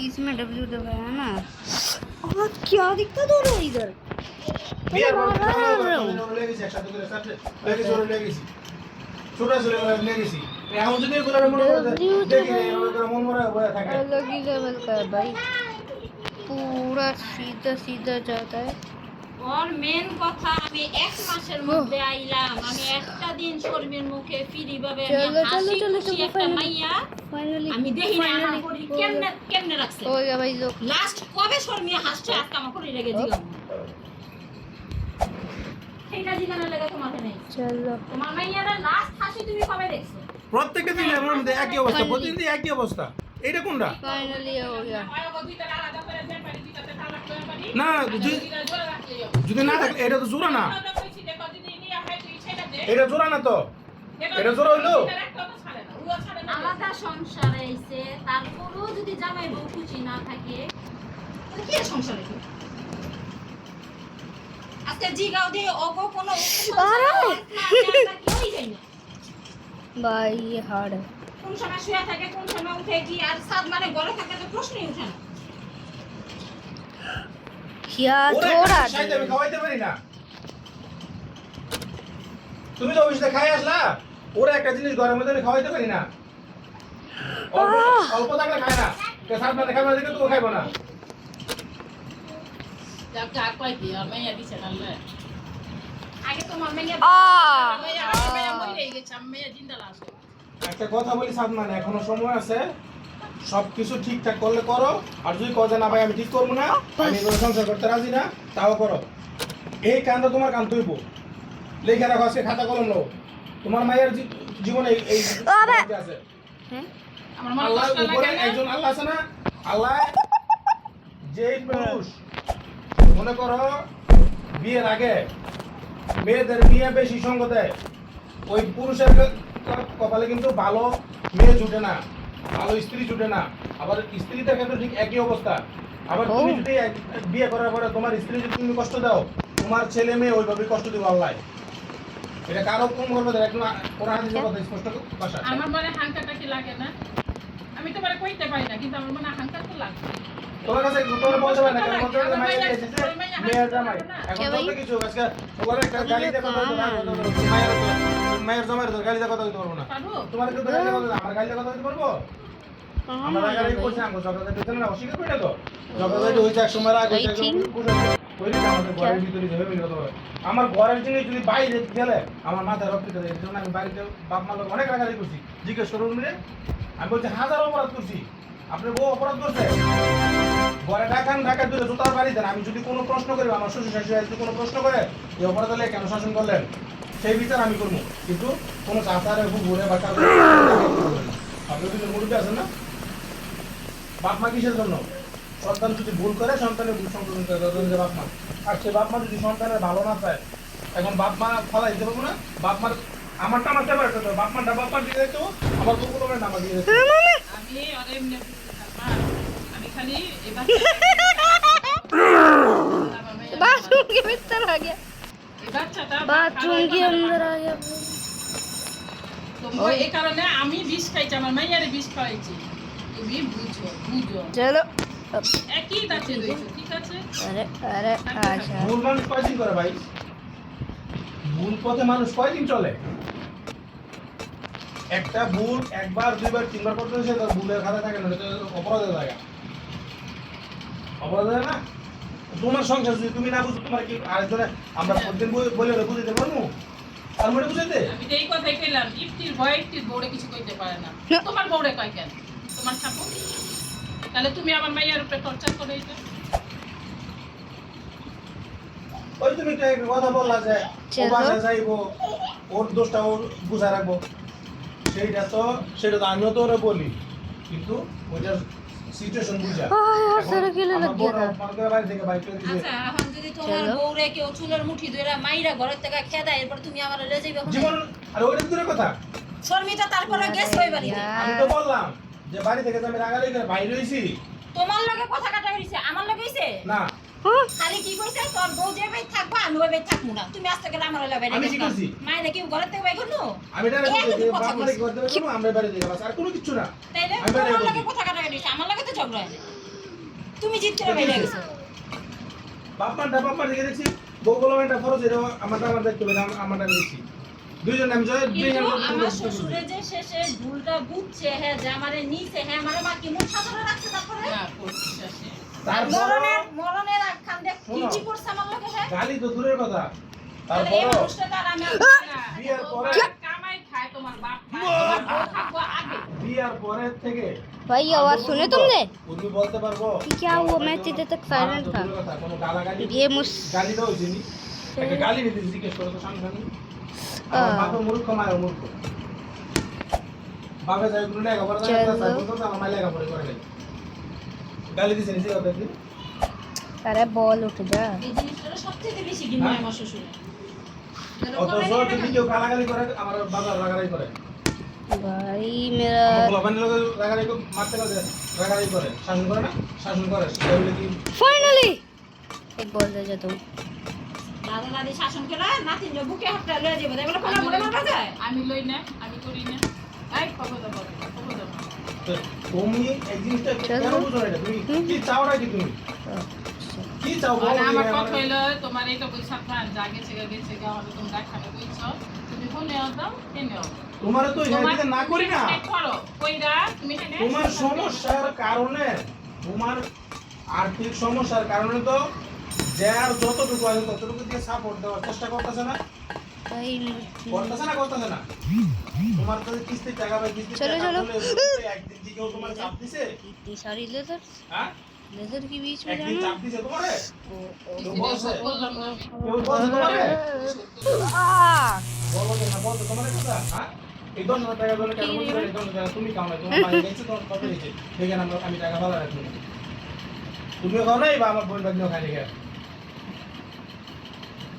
इसमें W दबाया है ना और क्या दिक्कत हो रहा है इधर বিয়ার পর লেগে গেছি একসাথে করে সাথে লেগে চলে লেগে গেছি ছোট ছোট লেগে গেছি এখন যদি এগুলো মনে করে দেখি এগুলো মন মরা হয়ে থাকে अलग ही लेवल का है भाई पूरा सीधा सीधा जाता है ওর মেন কথা আমি এক মাসের মধ্যে আইলাম আমি একটা দিন শর্মির মুখে ফিরি ভাবে চলো, চলো, হাসি চলো, খুশি চলো, একটা finally. মাইয়া फाइनली আমি দেখি না আমার করি কেমনে কেমনে রাখছে हो गया भाई लोग লাস্ট কবে শর্মি হাসছে আজকে আমার করে লেগে দিও সেইটা জিগানা লাগা তোমাকে নেই चलो তোমার মাইয়ারা লাস্ট হাসি তুমি কবে দেখছো প্রত্যেকটা দিন এমন একই অবস্থা প্রতিদিন একই অবস্থা এইটা কোনটা फाइनली हो गया না যদি না থাকে এটা তো জোড়া না এটা জোড়া না তো এটা জোড়া হইলো আলাদা সংসারে আইছে তারপরও যদি জামাই বউ খুশি না থাকে তো কি আর সংসারে কি আজকে জিগাও দিয়ে ওগো কোনো কেউই যায় না भाई ये हार्ड है কোন সময় শুয়ে থাকে কোন সময় উঠে কি আর সাত মানে ঘরে থাকে তো প্রশ্নই ওঠে না क्या ওরে थोड़ा সাইতে আমি খাওয়াইতে পারি না তুমি তো অফিসে খাই আসলা ওরা একটা জিনিস ঘরের মধ্যে আমি খাওয়াইতে পারি না অল্প থাকলে খায় না সাত মানে খাবার দিকে তো খাইবো না আগে তোমার মেয়ে একটা কথা বলি সাত মানে এখনো সময় আছে সবকিছু ঠিকঠাক করলে করো আর যদি কজে না ভাই আমি ঠিক করবো না আমি এগুলো সংসার করতে রাজি না তাও করো এই কানটা তোমার কান তুইবো লেখা রাখো আজকে খাতা কলম লো তোমার মায়ের জীবনে এই আছে আল্লাহ উপরে একজন আল্লাহ আছে না আল্লাহ যে পুরুষ মনে করো বিয়ের আগে মেয়েদের বিয়ে বেশি সঙ্গ দেয় ওই পুরুষের কপালে কিন্তু ভালো মেয়ে জুটে না ভালো স্ত্রী জুটে না আবার স্ত্রীদের ক্ষেত্রে ঠিক একই অবস্থা আবার তুমি যদি বিয়ে করার পরে তোমার স্ত্রী যদি তুমি কষ্ট দাও তোমার ছেলে মেয়ে ওইভাবে কষ্ট দিবে আল্লাহ এটা কারো কম করবে না একদম কোরআন হাদিসের কথা স্পষ্ট ভাষা আমার মনে হাঙ্কাটা কি লাগে না আমি তোমারে কইতে পারি না কিন্তু আমার মনে হাঙ্কা তো লাগে তোমার কাছে তোমার পৌঁছে না কেন মত করে মাইয়া এসেছে মেয়ের জামাই এখন তো কিছু আজকে ওরা একটা গালি দিয়ে কথা বলতে মায়ের জামাইয়ের তো গালি দিয়ে কথা বলতে পারবো না তোমার কি গালি দিয়ে কথা আমার গালি দিয়ে কথা বলতে পারবো আমরা গালি করছি আমরা জগতে দিতে না অস্বীকার করে তো জগতে হইছে এক সময় আগে ওই যে আমাদের ঘরের ভিতরে যাবে বের হতে হবে। আমার ঘরের জিনিস যদি বাইরে গেলে আমার মাথায় রক্ত দেয়, এই জন্য আমি বাড়িতে বাপ মা লোক অনেক রাগারাগি করছি। জিজ্ঞেস করুন রে, আমি বলছি 1000 অপরাধ করছি, আপনার বউ অপরাধ করছে, ঘরে ঢাকা দিলে জুতার বাড়ি দেন। আমি যদি কোনো প্রশ্ন করি, আমার শ্বশুর শাশুড়ি যদি কোনো প্রশ্ন করে এই অপরাধ হলে কেন শাসন করলেন, সেই বিচার আমি করবো। কিন্তু কোনো চাচারে ঘুরে বা কারো আপনি কিন্তু মুরব্বী আছেন না, বাপ মা কিসের জন্য? সন্তান যদি ভুল করে সন্তানের ভুল সংশোধন করে যে বাপ মা, আর সে বাপ মা যদি সন্তানের ভালো না চায়, এখন বাপ মা ফালাই দিতে পারবো না। বাপ মার আমারটা আমার ফেভারিট হতো, বাপ মারটা বাপ মার দিয়ে দিতো, আমার বউগুলোর নামা দিয়ে দিতো। আমি অনেক এমনি আমি খালি এবার बाथरूम के भीतर आ गया, এই বাচ্চাটা बाथरूम के अंदर आ गया। তো এই কারণে আমি বিষ খাইছি, আমার মাইয়ারে বিষ খাওয়াইছি। তুমি বুঝো বুঝো चलो একই দাঁতে রয়েছে, ঠিক আছে? अरे अरे अच्छा ভুল মানুষ কয়দিন করে ভাই? ভুল পথে মানুষ কয়দিন চলে? একটা ভুল একবার দুইবার তিনবার করতে হচ্ছে, তার ভুলের খাতা থাকে না, এটা অপরাধের জায়গা, অপরাধের না। তোমার সংসার যদি তুমি না বুঝো, তোমার কি আরেকজনে আমরা প্রতিদিন বলে বুঝাইতে পারবো? আর মনে বুঝাইতে আমি তো এই কথাই কইলাম, ইফতির ভয় ইফতির বউরে কিছু কইতে পারে না। তোমার বউরে কয় কেন? তোমার ঠাকুর, তাহলে তুমি আমার মাইয়ার উপরে টর্চার করে এটা। ওই তুমি তো একটা কথা বললা যে ও বাসায় যাইবো, ওর দোষটা ওর বুঝায় রাখবো, সেটা তো আমিও তো ওরে বলি, কিন্তু ওইটার সিচুয়েশন বুঝা यार सारा खेलने लग गया था। বাড়ি থেকে বাইক করে দিছে। আচ্ছা এখন যদি তোমার চলো। বউরে কেউ চুলের মুঠি ধরে মাইরা ঘরের থেকে খেদায়, এরপর তুমি আমার লয়ে যাইবে কোথায়? জীবন আর ওইটা দূরের কথা, শর্মিতা তারপরে গেছে ওই বাড়িতে। আমি তো বললাম যে বাড়ি থেকে তো আমি রাগারাগি করে বাইরে হইছি তোমার লগে কথা কাটা হইছে, আমার লগে হইছে? না। খালি কি কইছে, তোর বউ যে বাড়ি থাকবা আমি ওই বাড়ি থাকবো না, তুমি আজকে গেলে আমার লগে আমি কি বাইরে করছি? মাইরে কি ঘরের থেকে বাইর করলো? আমি এটা এই রাখছি যদি যে কথা বাপ মারে বলছি। কি করতে পারবো, আমরা বাড়ি থেকে বাস আর কোনো কিছু না। তাইলে আমি বাইরে তোমার লগে বলছি। কথা কাটা হইছে, আমার লগে তো ঝগড়া হয় না। তুমি জিততে বাইরে গেছো। বাপ মার দিকে দেখছি বউগুলো একটা ফরজ, এটা আমারটা আমার দেখতে হবে, আমারটা দেখছি দুইজন আমি জয় কিন্তু আমার শ্বশুরে যে শেষে ভুলটা বুঝছে, হ্যাঁ যে আমারে নিছে, হ্যাঁ আমারে মা কি মুখ সাজানো রাখছে, তারপরে না করছিস আসে মরণের আখ্যান দেখ কি কি করছে আমার লগে, হ্যাঁ? গালি তো দূরের কথা, তাহলে এই তারপর মানুষটা তার আমি বিয়ার পরে কামাই খায় তোমার বাপ খায়, তোমার বউ থাকবো আগে। বিয়ার পরের থেকে भाई आवाज सुने तुमने? উনি বলতে পারবো कि क्या हुआ? मैं इतनी देर तक साइलेंट था। কোনো গালাগালি ये मुझ গালি দাও জিনি একটা গালি দিতে জিজ্ঞেস করো তো সামনে সামনে আমার বাবা মূর্খ মায়ের মূর্খ বাবা যাই গুলো লেখা পড়া যায় না, তাই বলতো আমার মাই লেখা পড়া করে নাই, গালি দিছে নিছে কথা কি अरे बॉल उठ जा। এই জিনিসটা সবচেয়ে বেশি ঘৃণা আমার শ্বশুরে। অত জোর যদি কেউ গালাগালি করে আমার বাবা রাগারাগি করে, भाई मेरा গোলাপানি লোক রাগারাগি মারতে করে রাগারাগি করে, শাসন করে না, শাসন করে সেটা হইলে কি फाइनली एक बॉल दे जा तुम। দাদা দাদি শাসন করে নাতিন বুকে হাতটা লয়ে যাবে, এগুলো কোলা মনে মারা যায়? আমি লই না, আমি করি না। এই খবর দাও, খবর দাও। তো তুমি এই জিনিসটা কেন বুঝো না? এটা তুমি কি চাও না, কি তুমি কি চাও বলো? আর আমার তুমি কথা আমার- হইলো তোমার এইটা কই সাতমান যা গেছে আমাদের তোমরা খাবে কইছো, তুমি ফোনে দাও কেন? তোমার তো এখানে না করি না, করো কইরা তুমি এখানে তোমার সমস্যার কারণে, তোমার আর্থিক সমস্যার কারণে তো যার যতটুকু আছে ততটুকু দিয়ে সাপোর্ট দেওয়ার চেষ্টা করতেছে না, भाई করতেছে না। তোমার তো কিস্তি টাকা বা কিস্তি চলো, টাকা চলো। বলে একদিন কি কেউ তোমার চাপ দিছে? इतनी सारी लेजर হ্যাঁ, लेजर के बीच में একদিন जाना। চাপ দিছে তোমারে? কেউ বলছে? বললাম না আমি। কেউ বলছে তোমারে? आह! বলো যে না, বলতো তোমার কথা? হ্যাঁ, এই 10,000 টাকা বলে কেন বলছো? এই 10,000 টাকা তুমি কামাই, তোমার ভাই গেছে, তোমার কত হয়েছে? সেখানে আমি টাকা ভালো রাখবো না। তুমিও খাও নাই বা আমার বোন বাগনিও খাই না।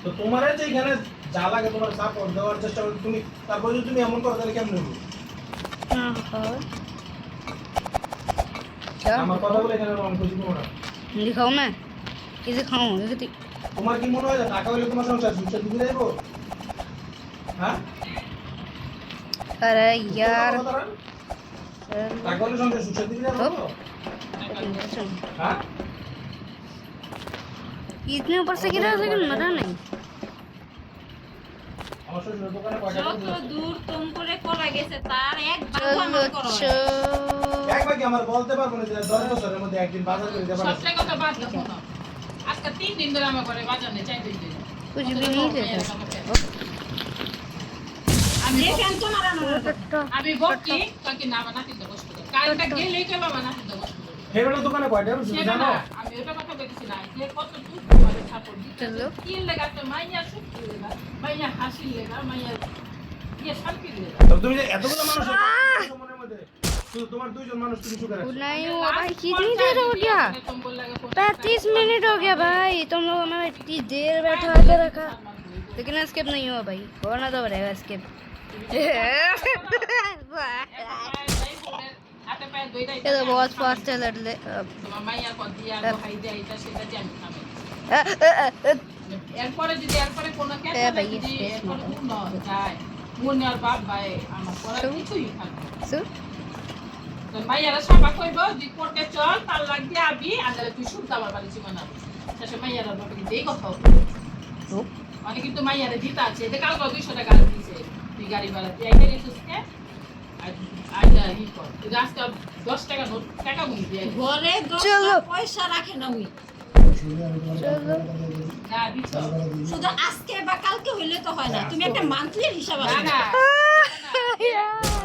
তো তোমার যে এখানে যা লাগে তোমার সাপোর্ট দেওয়ার চেষ্টা করো তুমি, তারপর যদি তুমি এমন করো তাহলে কেমন হবে? हाँ हाँ क्या আমার কথা বলে এখানে রং খুশি করো না। दिखाऊं मैं किसे खाऊं देखती তোমার কি মনে হয় যে টাকা হলে তোমার সংসার সুখে দিতে যাইবো? হ্যাঁ, अरे यार কথা বলো। টাকা হলে সংসার সুখে দিতে যাবো? হ্যাঁ, इतने ऊपर से गिरा लेकिन मरा नहीं। আমার শ্বশুরের দোকানে কয়টা যত দূর তুম করে করা গেছে তার এক ভাগ चलो আমার করো। একবার কি আমার বলতে পারবো না যে 10 বছরের মধ্যে একদিন বাজার করে দিতে পারবো? সবটাই কথা বাদ দাও শোনো। আজকে 3 দিন ধরে আমার ঘরে বাজার নেই, 4 দিন ধরে। कुछ भी नहीं देता আমি দেখেন তোমার আমি বকি কাকে না বানাতে দেব বসবো। কালটা গেলে কে বাবা না দেব বসবো। হেবেলের দোকানে কয়টা রুটি সেটা জানো? না, আমি ওটা কথা বলতেছি না। যে কত দুধ তোমাদের ছাপড় দিতে। চলো। কি লাগা তো মাইয়া সুখী লাগা, মাইয়া হাসি লাগা, মাইয়া ইয়ে শান্তি লাগা। তো তুমি যে এতগুলো মানুষ মনের মধ্যে শুধু তোমার দুইজন মানুষ তুমি সুখে রাখছো। नहीं हुआ भाई कितनी देर हो गया 35 मिनट हो गया भाई तुम लोग हमें इतनी देर बैठा के रखा लेकिन स्किप नहीं हुआ भाई होना तो पड़ेगा स्किप ये तो बहुत फास्ट है लड़ले তোমার মাইয়া কত দিয়া ভাই দেয় এটা সেটা জানি আমি। এরপরে যদি এরপরে কোনো কেটে ভাই, যদি space এরপরে উন্ন যায় মনে আর বাপ ভাই আমার পড়া কিছুই থাকবে না। सु তো মাইয়ারা সাবা কইব যে করতে চল তার লাগ দিয়ে আবি আদারে তুই শুনতে আমার বাড়ি জীবন না শেষে মাইয়ারা বাবা কিন্তু এই কথা মানে কিন্তু মাইয়ারা জিতা আছে এটা কালকে 200 টাকা দিয়েছে তুই গাড়ি ভাড়া তুই আইতে গেছিস কে আইটা ই কর তুই আজকে 10 টাকা নোট টাকা মুই দিয়ে ঘরে 10 চলো। পয়সা রাখে না উনি चलो না দিছ শুধু আজকে বা কালকে হইলে তো হয় না তুমি একটা মান্থলির হিসাব না আছে না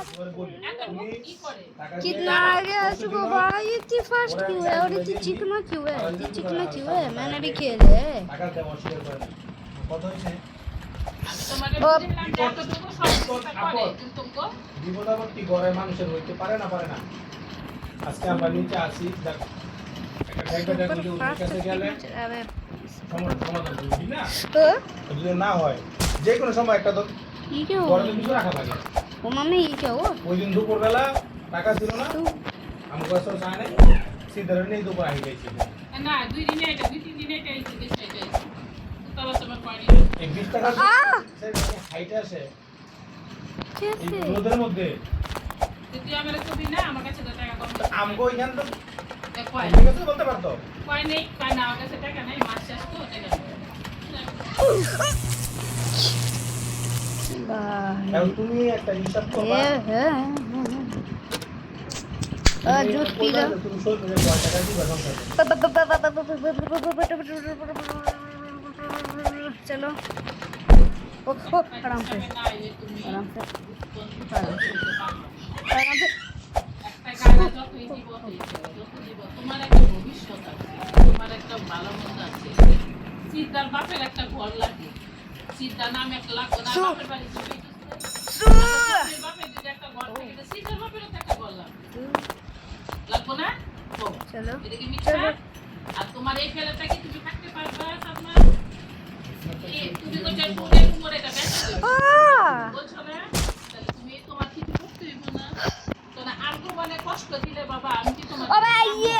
তোমার বলি এত তুমি কি করে টাকা कितना आ गया शुभ भाई इतनी फास्ट क्यों है और इतनी चिकना क्यों है इतनी चिकना क्यों है मैंने भी खेले है টাকা দেওয়া অস্বীকার করে না। কত হয়েছে আমি তোমাকে ও, দিলাম যে এতটুকু সমস্যা করে কিন্তু তো বিপদ আপত্তি ঘরে মানুষের হইতে পারে না পারে না আজকে আমরা নিচে আসি যাক একটা খাইতে দেখি যে ওর কাছে গেলে अबे সমাধান করবি ঠিক না तो যদি না হয় যে কোনো সময় একটা তো ये क्या ঘরে हुआ তো কিছু রাখা লাগে ओ मम्मी ये क्या हुआ ওই দিন দুপুরবেলা টাকা ছিল না तू আমি কষ্ট চাই নাই সিদ্ধারে নেই দুপুর আহি গেছি না 2 দিনে এটা 2-3 দিনে এটা এসে গেছে এটা তবে সময় পানি এই 20 টাকা সে হাইটে আসে এই कैसे রোদের মধ্যে যদি আমার কবি না আমার কাছে তো টাকা কম আমগো এখান তো কয় ঠিক আছে বলতে পারতো কয় নেই কয় না আমার কাছে টাকা নাই মাস শেষ তো টাকা নেই। भाई এখন তুমি একটা হিসাব করবা ये है जूस पी लो তুমি শোধ করে কয় টাকা দিবা সংসারে चलो ओ आराम से না এই তুমি आराम से একটা গাড়ি যতই দিব যত দিব তোমার একটা ভবিষ্যৎ আছে তোমার একটা ভালো মন্দ আছে সিদ্ধার বাপের একটা ঘর লাগে সিদ্ধার নাম একটা লাগবে না বাপের বাড়ি চলে গেছে বাপের যদি একটা ঘর থাকে তো সিদ্ধার বাপের একটা ঘর লাগবে লাগবে না তো चलो এটা কি মিথ্যা আর তোমার এই ফেলাটা কি তুমি থাকতে পারবে সামনে তুমি তো চাই পুরো এটা বেঁচে বলছো না তাহলে তুমি তোমার কিছু করতে হইব না তো না আর তো মানে কষ্ট দিলে বাবা আমি কি তোমার ओ भाई ये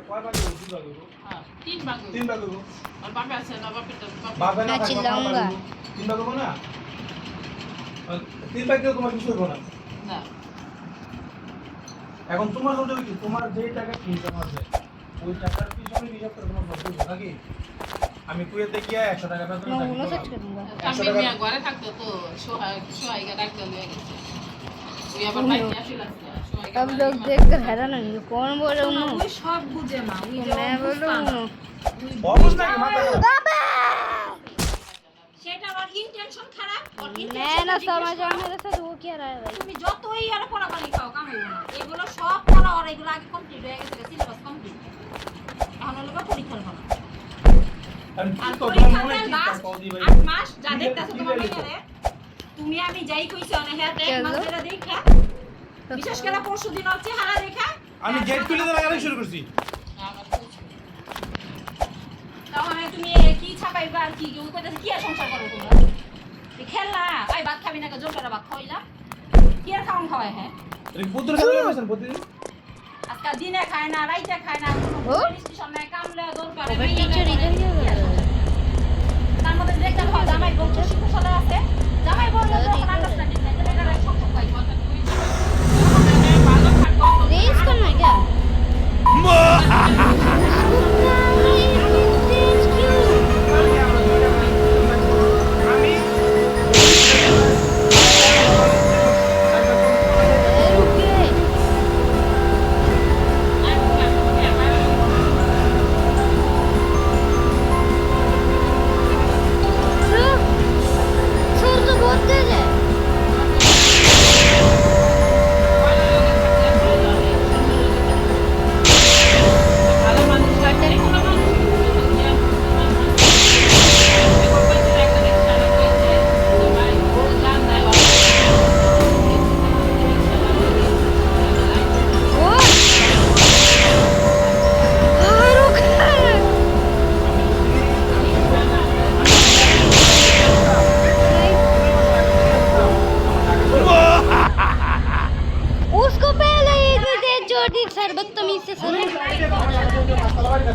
কয় ভাগ দিবা হ্যাঁ, 3 ভাগ হইব। 3 ভাগ হইব আর বাপে আছে না বাপে তো বাবা না मैं चिल्लाऊंगा 3 ভাগ হইব না 3 ভাগ দিলে তোমার কিছু হইব না না এখন তোমার হলো কি তোমার যে টাকা ইনকাম আছে ওই টাকার পিছনে হিসাব করে তোমার সব হইব নাকি আমি কুয়েতে গিয়া 100 টাকা বেতন मैं চাকরি उन्हें করলাম। सच करूंगा আমি মিয়া ঘরে থাকতো তো সোহাইগা ডাক্তার লয়ে গেছে ওই আবার বাইকে আসিল আছে সোহাইগা अब लोग देख कर हैरान होंगे कौन बोल रहा हूँ ওই সব বুঝে মা উনি যে मैं बोल रहा हूँ অবস্থা কি মাথা খারাপ সেটা ওর ইন্টেনশন খারাপ ওর मैं intention ना জিজ্ঞেস समझ করো। मेरे साथ वो क्या रहा है भाई তুমি যতই আর পড়াবাড়ি খাও কাম হইব না এগুলো সব পড়া আর এগুলো আগে কমপ্লিট হয়ে গেছে সিলেবাস কমপ্লিট এখন হলো পরীক্ষার হলো আমি কি আর করব পরীক্ষাতে মনে কি লাস্ট কল দিই ভাই 8 মাস যা দেখতাছো তোমার মেয়েরে তুমি আমি যাই কইছি অনেক হ্যাঁ এক মাস ধরে দেখা বিশেষ করে পরশুদিন ওর চেহারা দেখা আমি গেট খুলে দেওয়া গাড়ি শুরু করছি আমার কিছু তখন তুমি কি ছাপাইবা আর কি কেউ কইতাছে কি আর সংসার করো তোমরা এই খেলনা আই ভাত খাবি না জোর করে ভাত খাইলা কি আর খাওন খাওয়ায় হ্যাঁ এই পুত্র খেলা করছেন প্রতিদিন আজকাল দিনে খায় না রাইতে খায় না ও? স্টেশন নাই কামলে দরকার ओवर टीचर इधर क्या कर रहा है তার মধ্যে দেখতে হয় জামাই বউ তো শিক্ষাশালা আছে জামাই বউ যখন আন্ডারস্ট্যান্ডিং নাই তাহলে এটা সব সব পাই কথা কই ভালো থাকো रेस करना है क्या আমি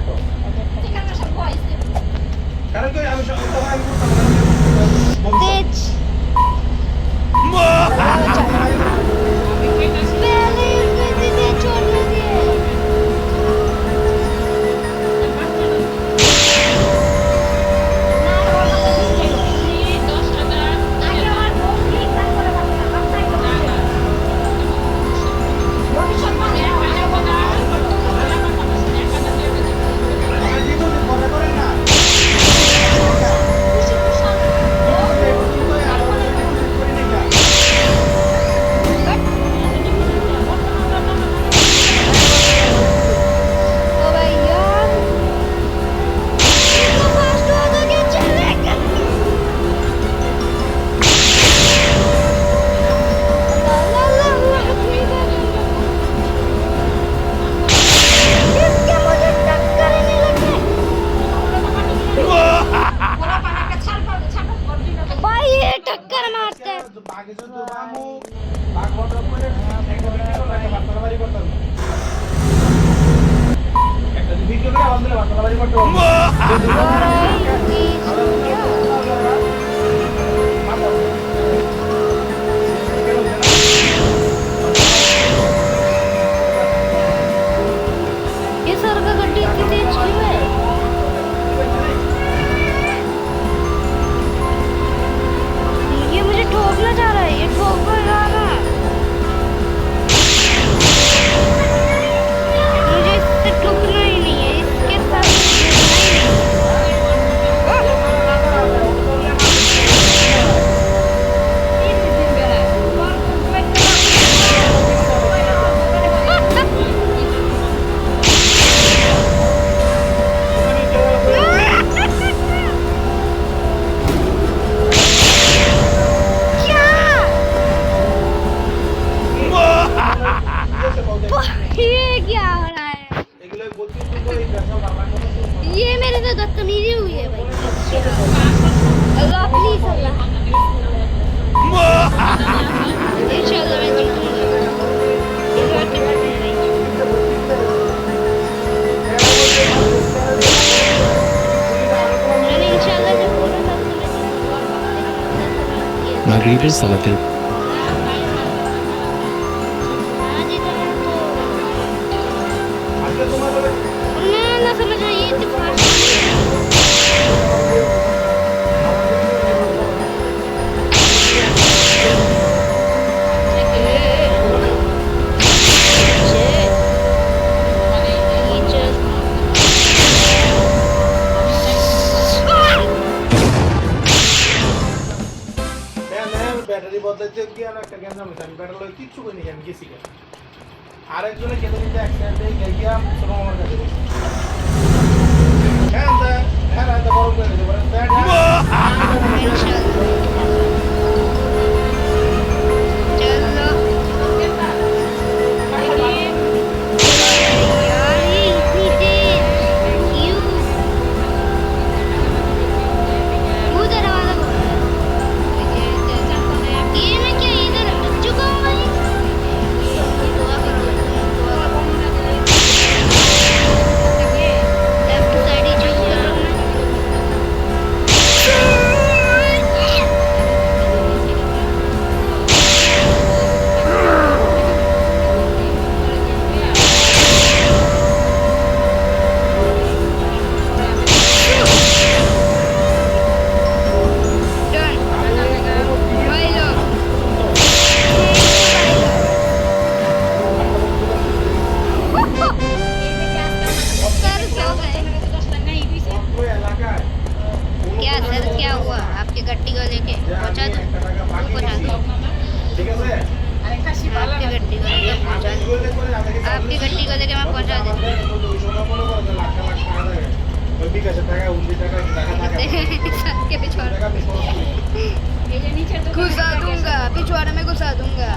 তো ঠিকানা সব হয়েছে কারণ কি আমি তখন আমি করতাম না तेज पहले इसने दीदी छोड़ने दिए ओ भाई यार इतना फास्ट हुआ तो क्या चलेगा ला ला ला इसके मुझे टक्कर ही नहीं लगे भाई ये टक्कर मारते हैं বাঘে যদি বামু বাঘ বড় করে একটা ভিডিও লাগে বাতলাবাড়ি করতাম একটা ভিডিও করে আমাদের বাতলাবাড়ি করতে হবে ये सर का गड्डी इतनी तेज क्यों है ये मुझे ठोकना चाह रहा है ये ठोकेगा ना मुझे इससे ठोकना ही नहीं है इसके साथ खेलना ही नहीं। ये क्या हो रहा है এগুলো বলতে তো এই ব্যবসা বাবার কথা ये मेरे से बदतमीजी हुई है भाई अल्लाह प्लीज अल्लाह इंशाल्लाह मैं कर दूंगा इस बार की बात नहीं मैंने इंशाल्लाह जब बोला था মাগরিবের সালাতের आज इधर तो আজকে তোমার বলে ना समझ रही है इतनी फास्ट ব্যাটারি বদলাইতে গিয়ে আর একটা গ্যাঞ্জাম হয়েছে আমি ব্যাটারি লই কিচ্ছু করিনি আমি গেছি আরেকজনে খেতে দিতে অ্যাক্সিডেন্ট হয়ে গিয়ে ছোট আমার কাছে হ্যাঁ রাতে বড় করে দিতে পারেন चलो यार ये इतनी तेज क्यों उधर वाला ये मैं क्या इधर अटक चुका हूँ भाई दुआ करो लेफ्ट साइड ही चूज करो डन भाई लोग सर क्या हो गए ওই এলাকায় क्या सर क्या हुआ आपकी गड्डी को लेके पहुंचा दो पहुंचा दो ঠিক আছে आपकी गड्डी को लेके पहुंचा दो आपकी गड्डी को लेके मैं पहुंचा देती ওই বিকাশের টাকা 19 টাকা টাকা हूँ सर के पिछवाड़े घुसा दूंगा पिछवाड़े में घुसा दूंगा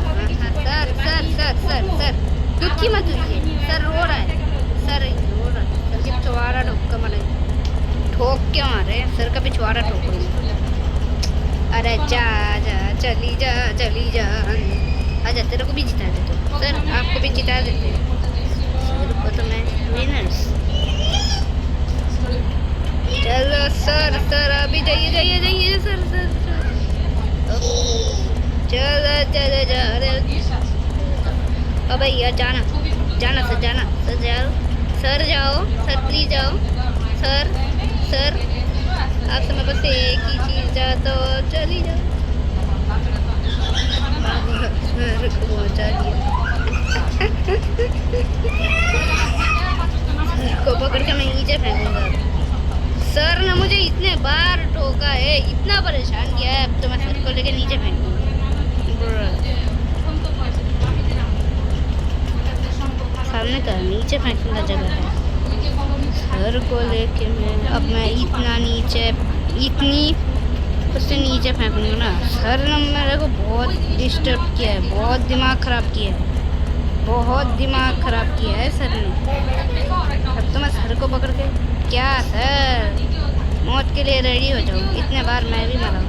sir sir sir sir sir दुखी मत हुई सर रो रहा है सर रो रहा है सर के पिछवाड़ा ठोक मारे ठोक के मारे सर का पिछवाड़ा ठोक अरे जा जा चली जा आजा तेरे को भी जिता देते सर आपको भी जिता देते सर को तो मैं विनर्स सर सर अभी जाइए जाइए जाइए सर सर सर चलो चलो जा रहे अब भैया जाना जाना सर जाओ सर जाओ सर प्लीज जाओ सर सर आपसे मैं बस एक ही चीज़ चाहता हूँ चली जाओ सर को पहुँचा दिया सर को पकड़ के मैं नीचे फेंकूंगा सर ने मुझे इतने बार टोका है इतना परेशान किया है अब तो मैं सर को लेके नीचे फेंकूंगा सामने का नीचे फेंकने का जगह है सर को लेके मैं इतना नीचे इतनी उससे नीचे फेंकूंगा ना सर ने मेरे को बहुत डिस्टर्ब किया है बहुत दिमाग ख़राब किया है बहुत दिमाग ख़राब किया है सर ने अब तो मैं सर को पकड़ के क्या सर मौत के लिए रेडी हो जाऊँ इतने बार मैं भी मरा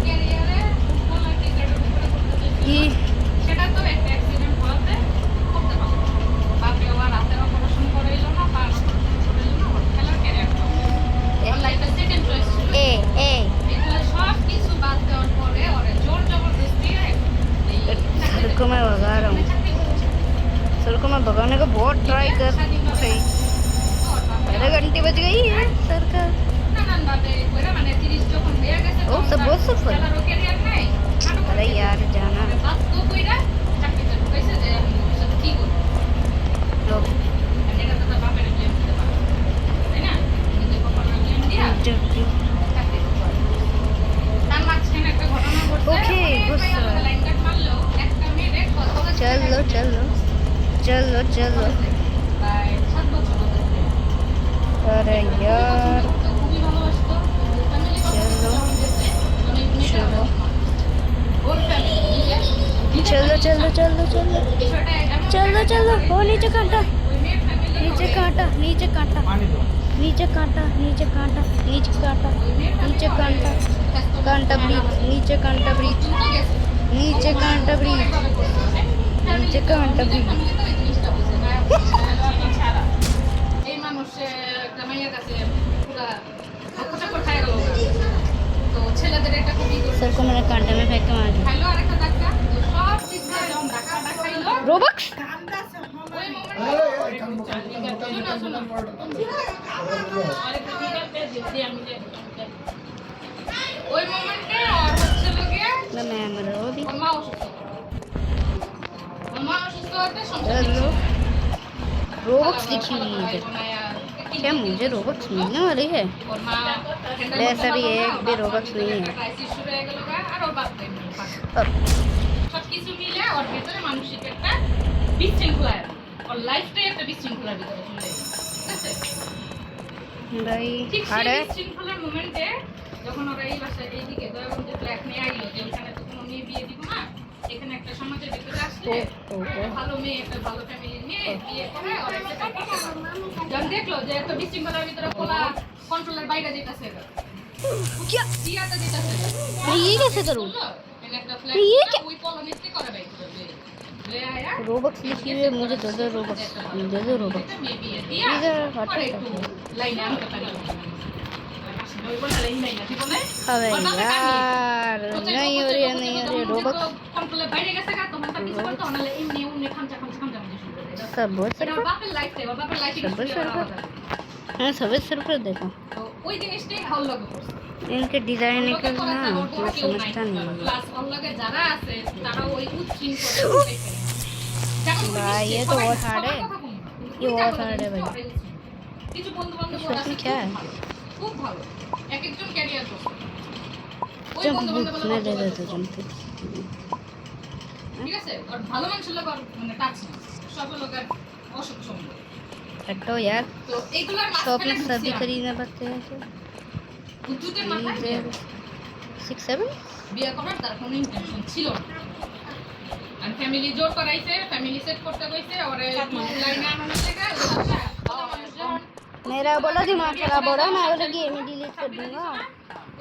सर को मैं भगा रहा हूँ सर को मैं भगाने का बहुत ट्राई कर रही आधा घंटे बज गई है सर का ओ सब बहुत सफल अरे यार जाना ओके चलो चलो चलो चलो अरे यार चलो चलो चलो चलो चलो चलो ओ नीचे कांटा नीचे कांटा नीचे कांटा नीचे कांटा नीचे कांटा नीचे कांटा नीचे कांटा कांटा ब्रीच नीचे कांटा ब्रीच नीचे कांटा ब्रीच नीचे कांटा ब्रीच এই মানুষ একটা মেয়ের কাছে পুরা চক্কর খায় গেল তো ছেলেদের একটা খুবই सर को मैंने कांटे में फेंक के मार दिया খাইলো আরেকটা ধাক্কা তো সব দিক দিয়ে যখন ধাক্কা খাইলো रोबक्स ওই ওই মোমেন্টে আর হচ্ছে লোকে मैं मर रहा भी মা অসুস্থ হতে चलो रोबक्स दिखी हुई है इधर क्या मुझे रोबक्स मिलने वाली है ऐसा भी एक भी रोबक्स नहीं है अब সবকিছু মিলে ওর ভেতরে মানসিক একটা বিশৃঙ্খলা ওর লাইফটাই একটা বিশৃঙ্খলার ভিতরে চলে গেছে भाई ঠিক हार्ड সেই है বিশৃঙ্খলার মোমেন্টে যখন ওরা এই বাসায় এইদিকে দয়াগঞ্জে ফ্ল্যাট নিয়ে আইলো যে ওখানে তো কোনো মেয়ে বিয়ে দিব না এখানে একটা সমাজের ভিতরে আসলে একটা ভালো মেয়ে একটা ভালো ফ্যামিলি নিয়ে বিয়ে করে ওর একটা কাপড় যখন দেখলো যে একটা বিশৃঙ্খলার ভিতরে পোলা কন্ট্রোলের বাইরে যেতেছে क्या জিয়াতে যেতেছে मैं ये कैसे करूँ একটা ये ফ্ল্যাট क्या- ওই কলোনিতে করে বাইক ले आया रोबक्स लिखी हुई है मुझे दो रोबक्स दो रोबक्स মেয়ে বিয়ে দিয়া इधर हटो পরে একটু লাইনে আনতে পারি ওই বলে লাইন নাই না ঠিক বলে अबे यार नहीं हो रही है नहीं हो रही है रोबक्स কন্ট্রোলের বাইরে গেছে গা তখন তার কিছু বলতো না এমনি উনি খামচা মধ্যে শুরু করে দেয় सब बहुत এটা सर বাপের লাইফ থেকে বাপের লাইফে सब सर हाँ सब सर पर देखो তো ওই জিনিসটাই ভালো লাগে করছে इनके डिजाइन का ना मैं समझता नहीं প্লাস ওর লগে যারা আছে তারা ওই উচ্ছৃঙ্খল भाई ये तो बहुत हार्ड है ये बहुत हार्ड है भाई কিছু বন্ধু বান্ধব इसमें क्या है খুব ভালো এক একজন ক্যারিয়ার করছে ওই जंप বন্ধু বান্ধব मैं दे देता जंप ঠিক আছে আর ভালো মানুষের লোক আর মানে টাচ নেই সব লোকের অসুখ সম্ভব हटो यार তো এইগুলোর शॉप মাঝখানে में सभी खरीदना पड़ते हैं क्या বুদ্ধুদের মাথায় 6-7 বিয়ে করার তার কোনো ইন্টেনশন ছিল না আর ফ্যামিলি জোর করাইছে ফ্যামিলি সেট করতে কইছে ওরে লাইনে আনানোর থেকে ভালো মানুষ যখন मेरा बोला दिमाग खराब हो रहा है मैं बोला गेम ही डिलीट कर दूंगा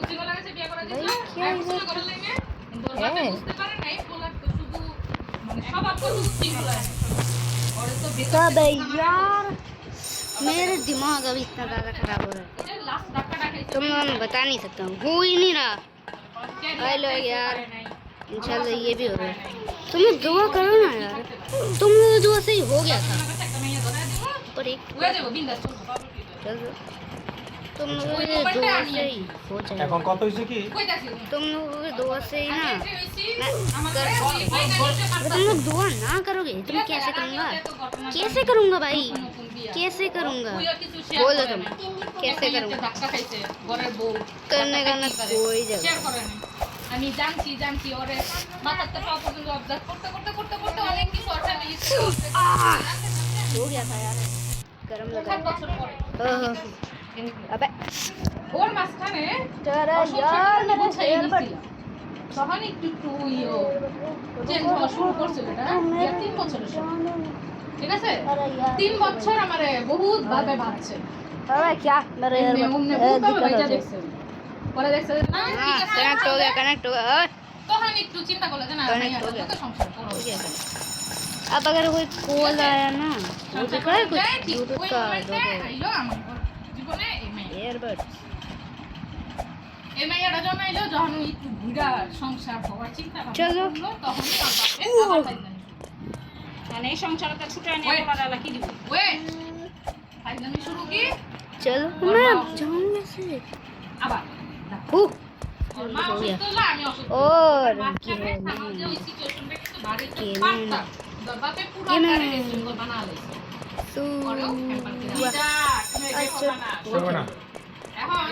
উচিত লাগাছে বিয়ে করার ভাই, জন্য কি হয়েছে? করার লাগে কিন্তু ওর বাবা হ্যাঁ। বুঝতে পারে নাই পোলার তো শুধু মানে সব আপনার উচ্ছৃঙ্খলা ওরে তো कब यार मेरे दिमाग अभी इतना ज़्यादा खराब हो रहा है এটা লাস্ট ধাক্কাটা খাইছে तुम लोगों में बता नहीं सकता हूँ, हो ही नहीं रहा। भाई लोग यार, इंशाल्लाह ये भी हो रहा है। तुम लोग दुआ करो ना यार, तुम लोग दुआ से ही हो गया था। पर एक चलो, तुम लोगों की दुआ से ही हो जाएगा। এখন কত হইছে কি तुम लोगों की दुआ से ही ना तुम लोग दुआ ना करोगे तुम कैसे करूँगा? कैसे करूँगा भाई, कैसे करूँगा? बोलो तुम कैसे करूँगा? करने का ना कोई जगह। আমি জানছি ওরে মাথাতে পাও পর্যন্ত অবজার্ভ করতে অনেক কিছু অর্থাৎ हो गया था यार, गरम लगा। বছর পরে अबे ওর মাঝখানে चलो यार मेरे ছেড়ে দিছিলাম তখন একটু ইয়ে চেঞ্জ হওয়া শুরু করছিল এটা 3 বছরের সময় ঠিক আছে 3 বছর আমারে বহুত ভাবে ভাবছে अबे क्या मेरे यार এমনি বহুত ভাবে ভাইজা দেখছে পরে দেখছে যে না ঠিক আছে कनेक्ट हो गया। তখন একটু চিন্তা করলে যে না Connect ভাইয়া हो गया। তো সংসার করো हो गया था। अब अगर कोई कॉल आया ना वो तो करे कुछ ब्लूटूथ का আইলো আমার জীবনে एयरबड এই মেয়েটা জমাইলো যখন ওই একটু ঘুরা সংসার হওয়ার চিন্তা ভাবনা চলো। করলো, তখনই ওর বাপে আবার ফাইজলামি শুরু। মানে এই সংসারটা ছুটে নিয়ে পড়ালা কি দিব? ওয়েট ফাইজলামি শুরু কি चलो मैं जाऊंगा से আবার हु ওর মা हो गया। অসুস্থ হলো, আমি অসুস্থ और মাঝখানে আমাদের ওই সিচুয়েশনটা কিন্তু ভারী কে পারতাম ওর বাপে পুরো কে কারে সিঙ্গল বানা লইছে तू পরেও ক্যাম্পাস দিলা যা তুমি দেখো আচ্ছা। না শোনো না এখন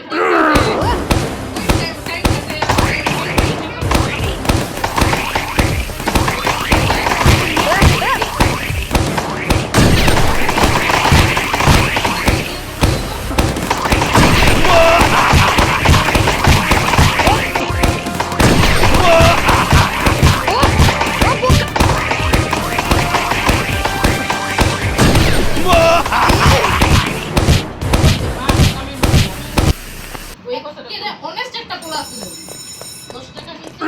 ওই কথাটা অনেস্ট একটা তোলা ছিল 10 টাকা নিচ্ছে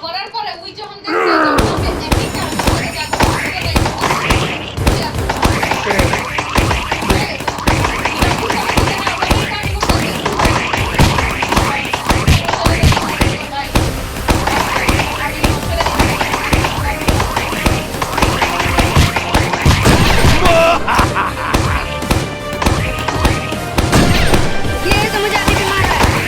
করার পরে ওই যখন দেখছে যখন একই কাজ করে ये तो मुझे अभी भी मार रहा है।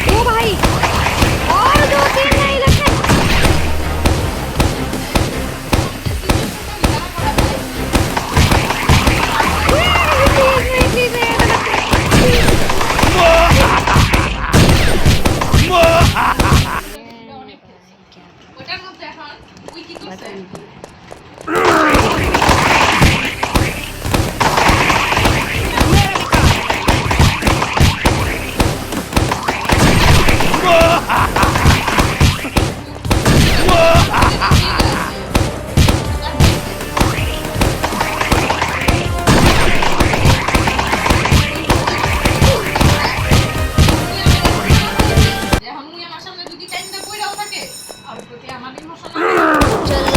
ओ भाई और दो तीन नहीं लगते। ওটার মধ্যে এখন ওই কি করছে এখন মুই আমার সামনে যদি টাইমটা কইরাও থাকে আর প্রতি আমার ইমোশন चलो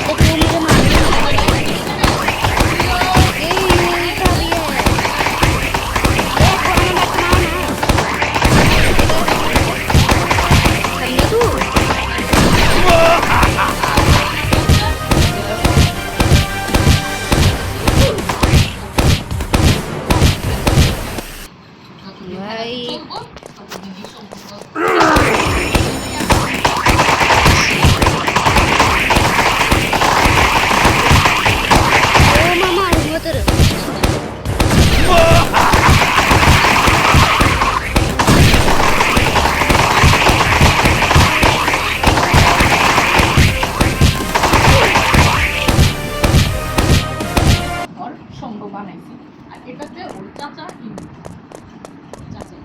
तो तू मुझे मार भाई ओ मामा उधर ওর সঙ্গ বানাইছে আর এটাতে ওর চাচা চাচা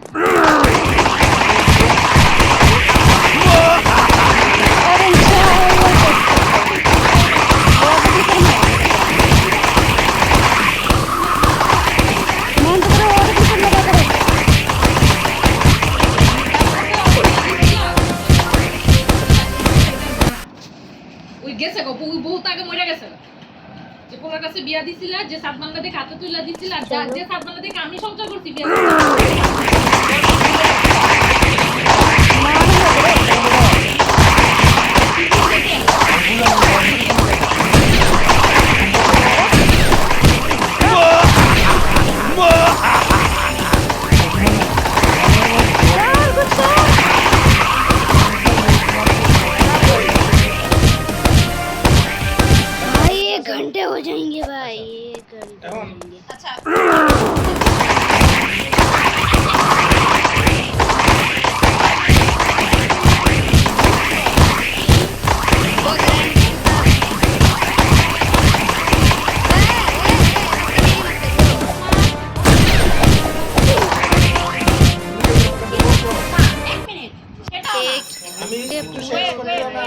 ওই গেছে গো বহুত আগে মরে গেছে যে কোলার কাছে বিয়া দিছিলা যে সাত বাংলা থেকে হাতে তুইলা দিছিলা যে সাত বাংলা থেকে আমি সংসার করছি বিয়া भाई 1 घंटे हो जाएंगे भाई 1 घंटे हो এখন जाएंगे। আচ্ছা এক মিনিট সেটা আমি একটু শেষ করে দিও না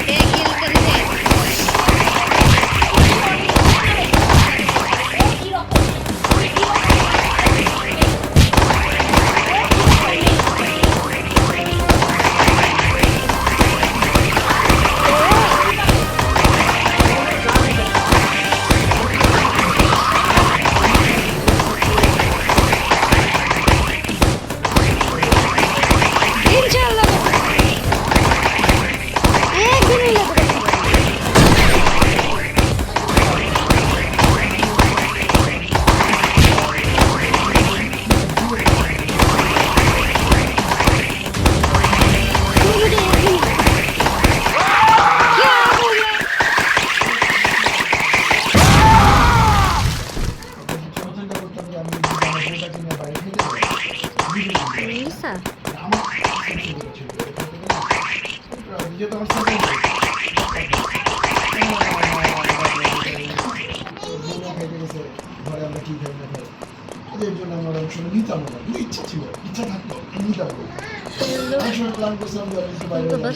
ये किल कर যেহেতু আমার সেকেন্ড খাইতে গেছে ঘরে আমরা কি খাই না খাই এদের জন্য আমরা অনেক সময় নিতাম না, কিন্তু ইচ্ছা ছিল, ইচ্ছা থাকতো নিতাম না। অনেক সময় প্ল্যান করছিলাম যে আমি একটু বাইরে যাবো।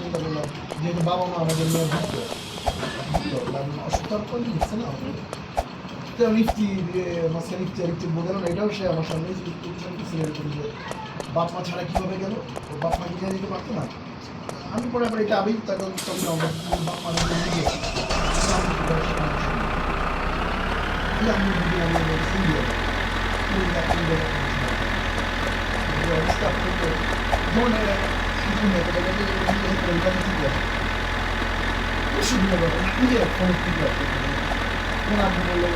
চিন্তা করলাম যেহেতু বাবা মা আমাদের নিয়ে ঘুরতো অসুস্থতার পর ঘুরছে না লিফটি দিয়ে মাঝখানে লিফটি বোঝানো না, এটাও সে আমার সামনে যে বাপ মা ছাড়া কীভাবে গেল, ও বাপ মা কিনে দিতে পারতো না। আমি পরে আবার এটা আবেগ তখন বাপ মা নিজে আমি অবস্থা সুবিধা করে নিজে ফোন ঠিক আছে কোন আপনি বললে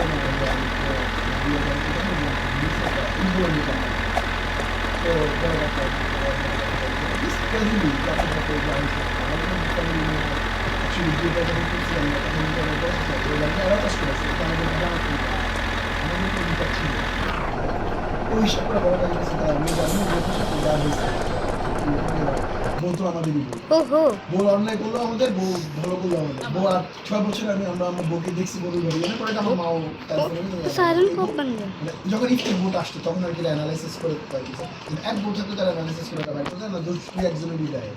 ওই হিসাব করে বড় বলতো আমাদের বউ অন্যায় করলো আমাদের, বউ ভালো করলো আমাদের। বউ আর 6 বছর আমরা আমার বউকে দেখছি বউ ঘরে পরে আমার মাও যখন ইফতার ভোট আসতো তখন আর কি অ্যানালাইসিস করে এক বউ থাকতে তারা অ্যানালাইসিস করে বাইর করতে না, দুই একজনের বিদায়।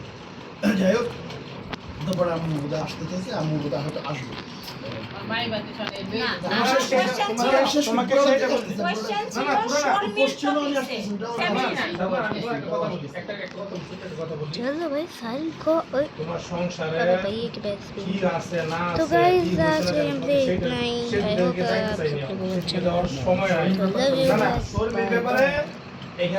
যাই হোক তারপরে আম্মু বোধ আসতে চাইছে, আম্মু বোধ হয়তো আসবে। चलो भाई साइल को अरे भाई एक बैग तो गाइस आज हम इतना ही। आई होप आप सबको अच्छा लगा।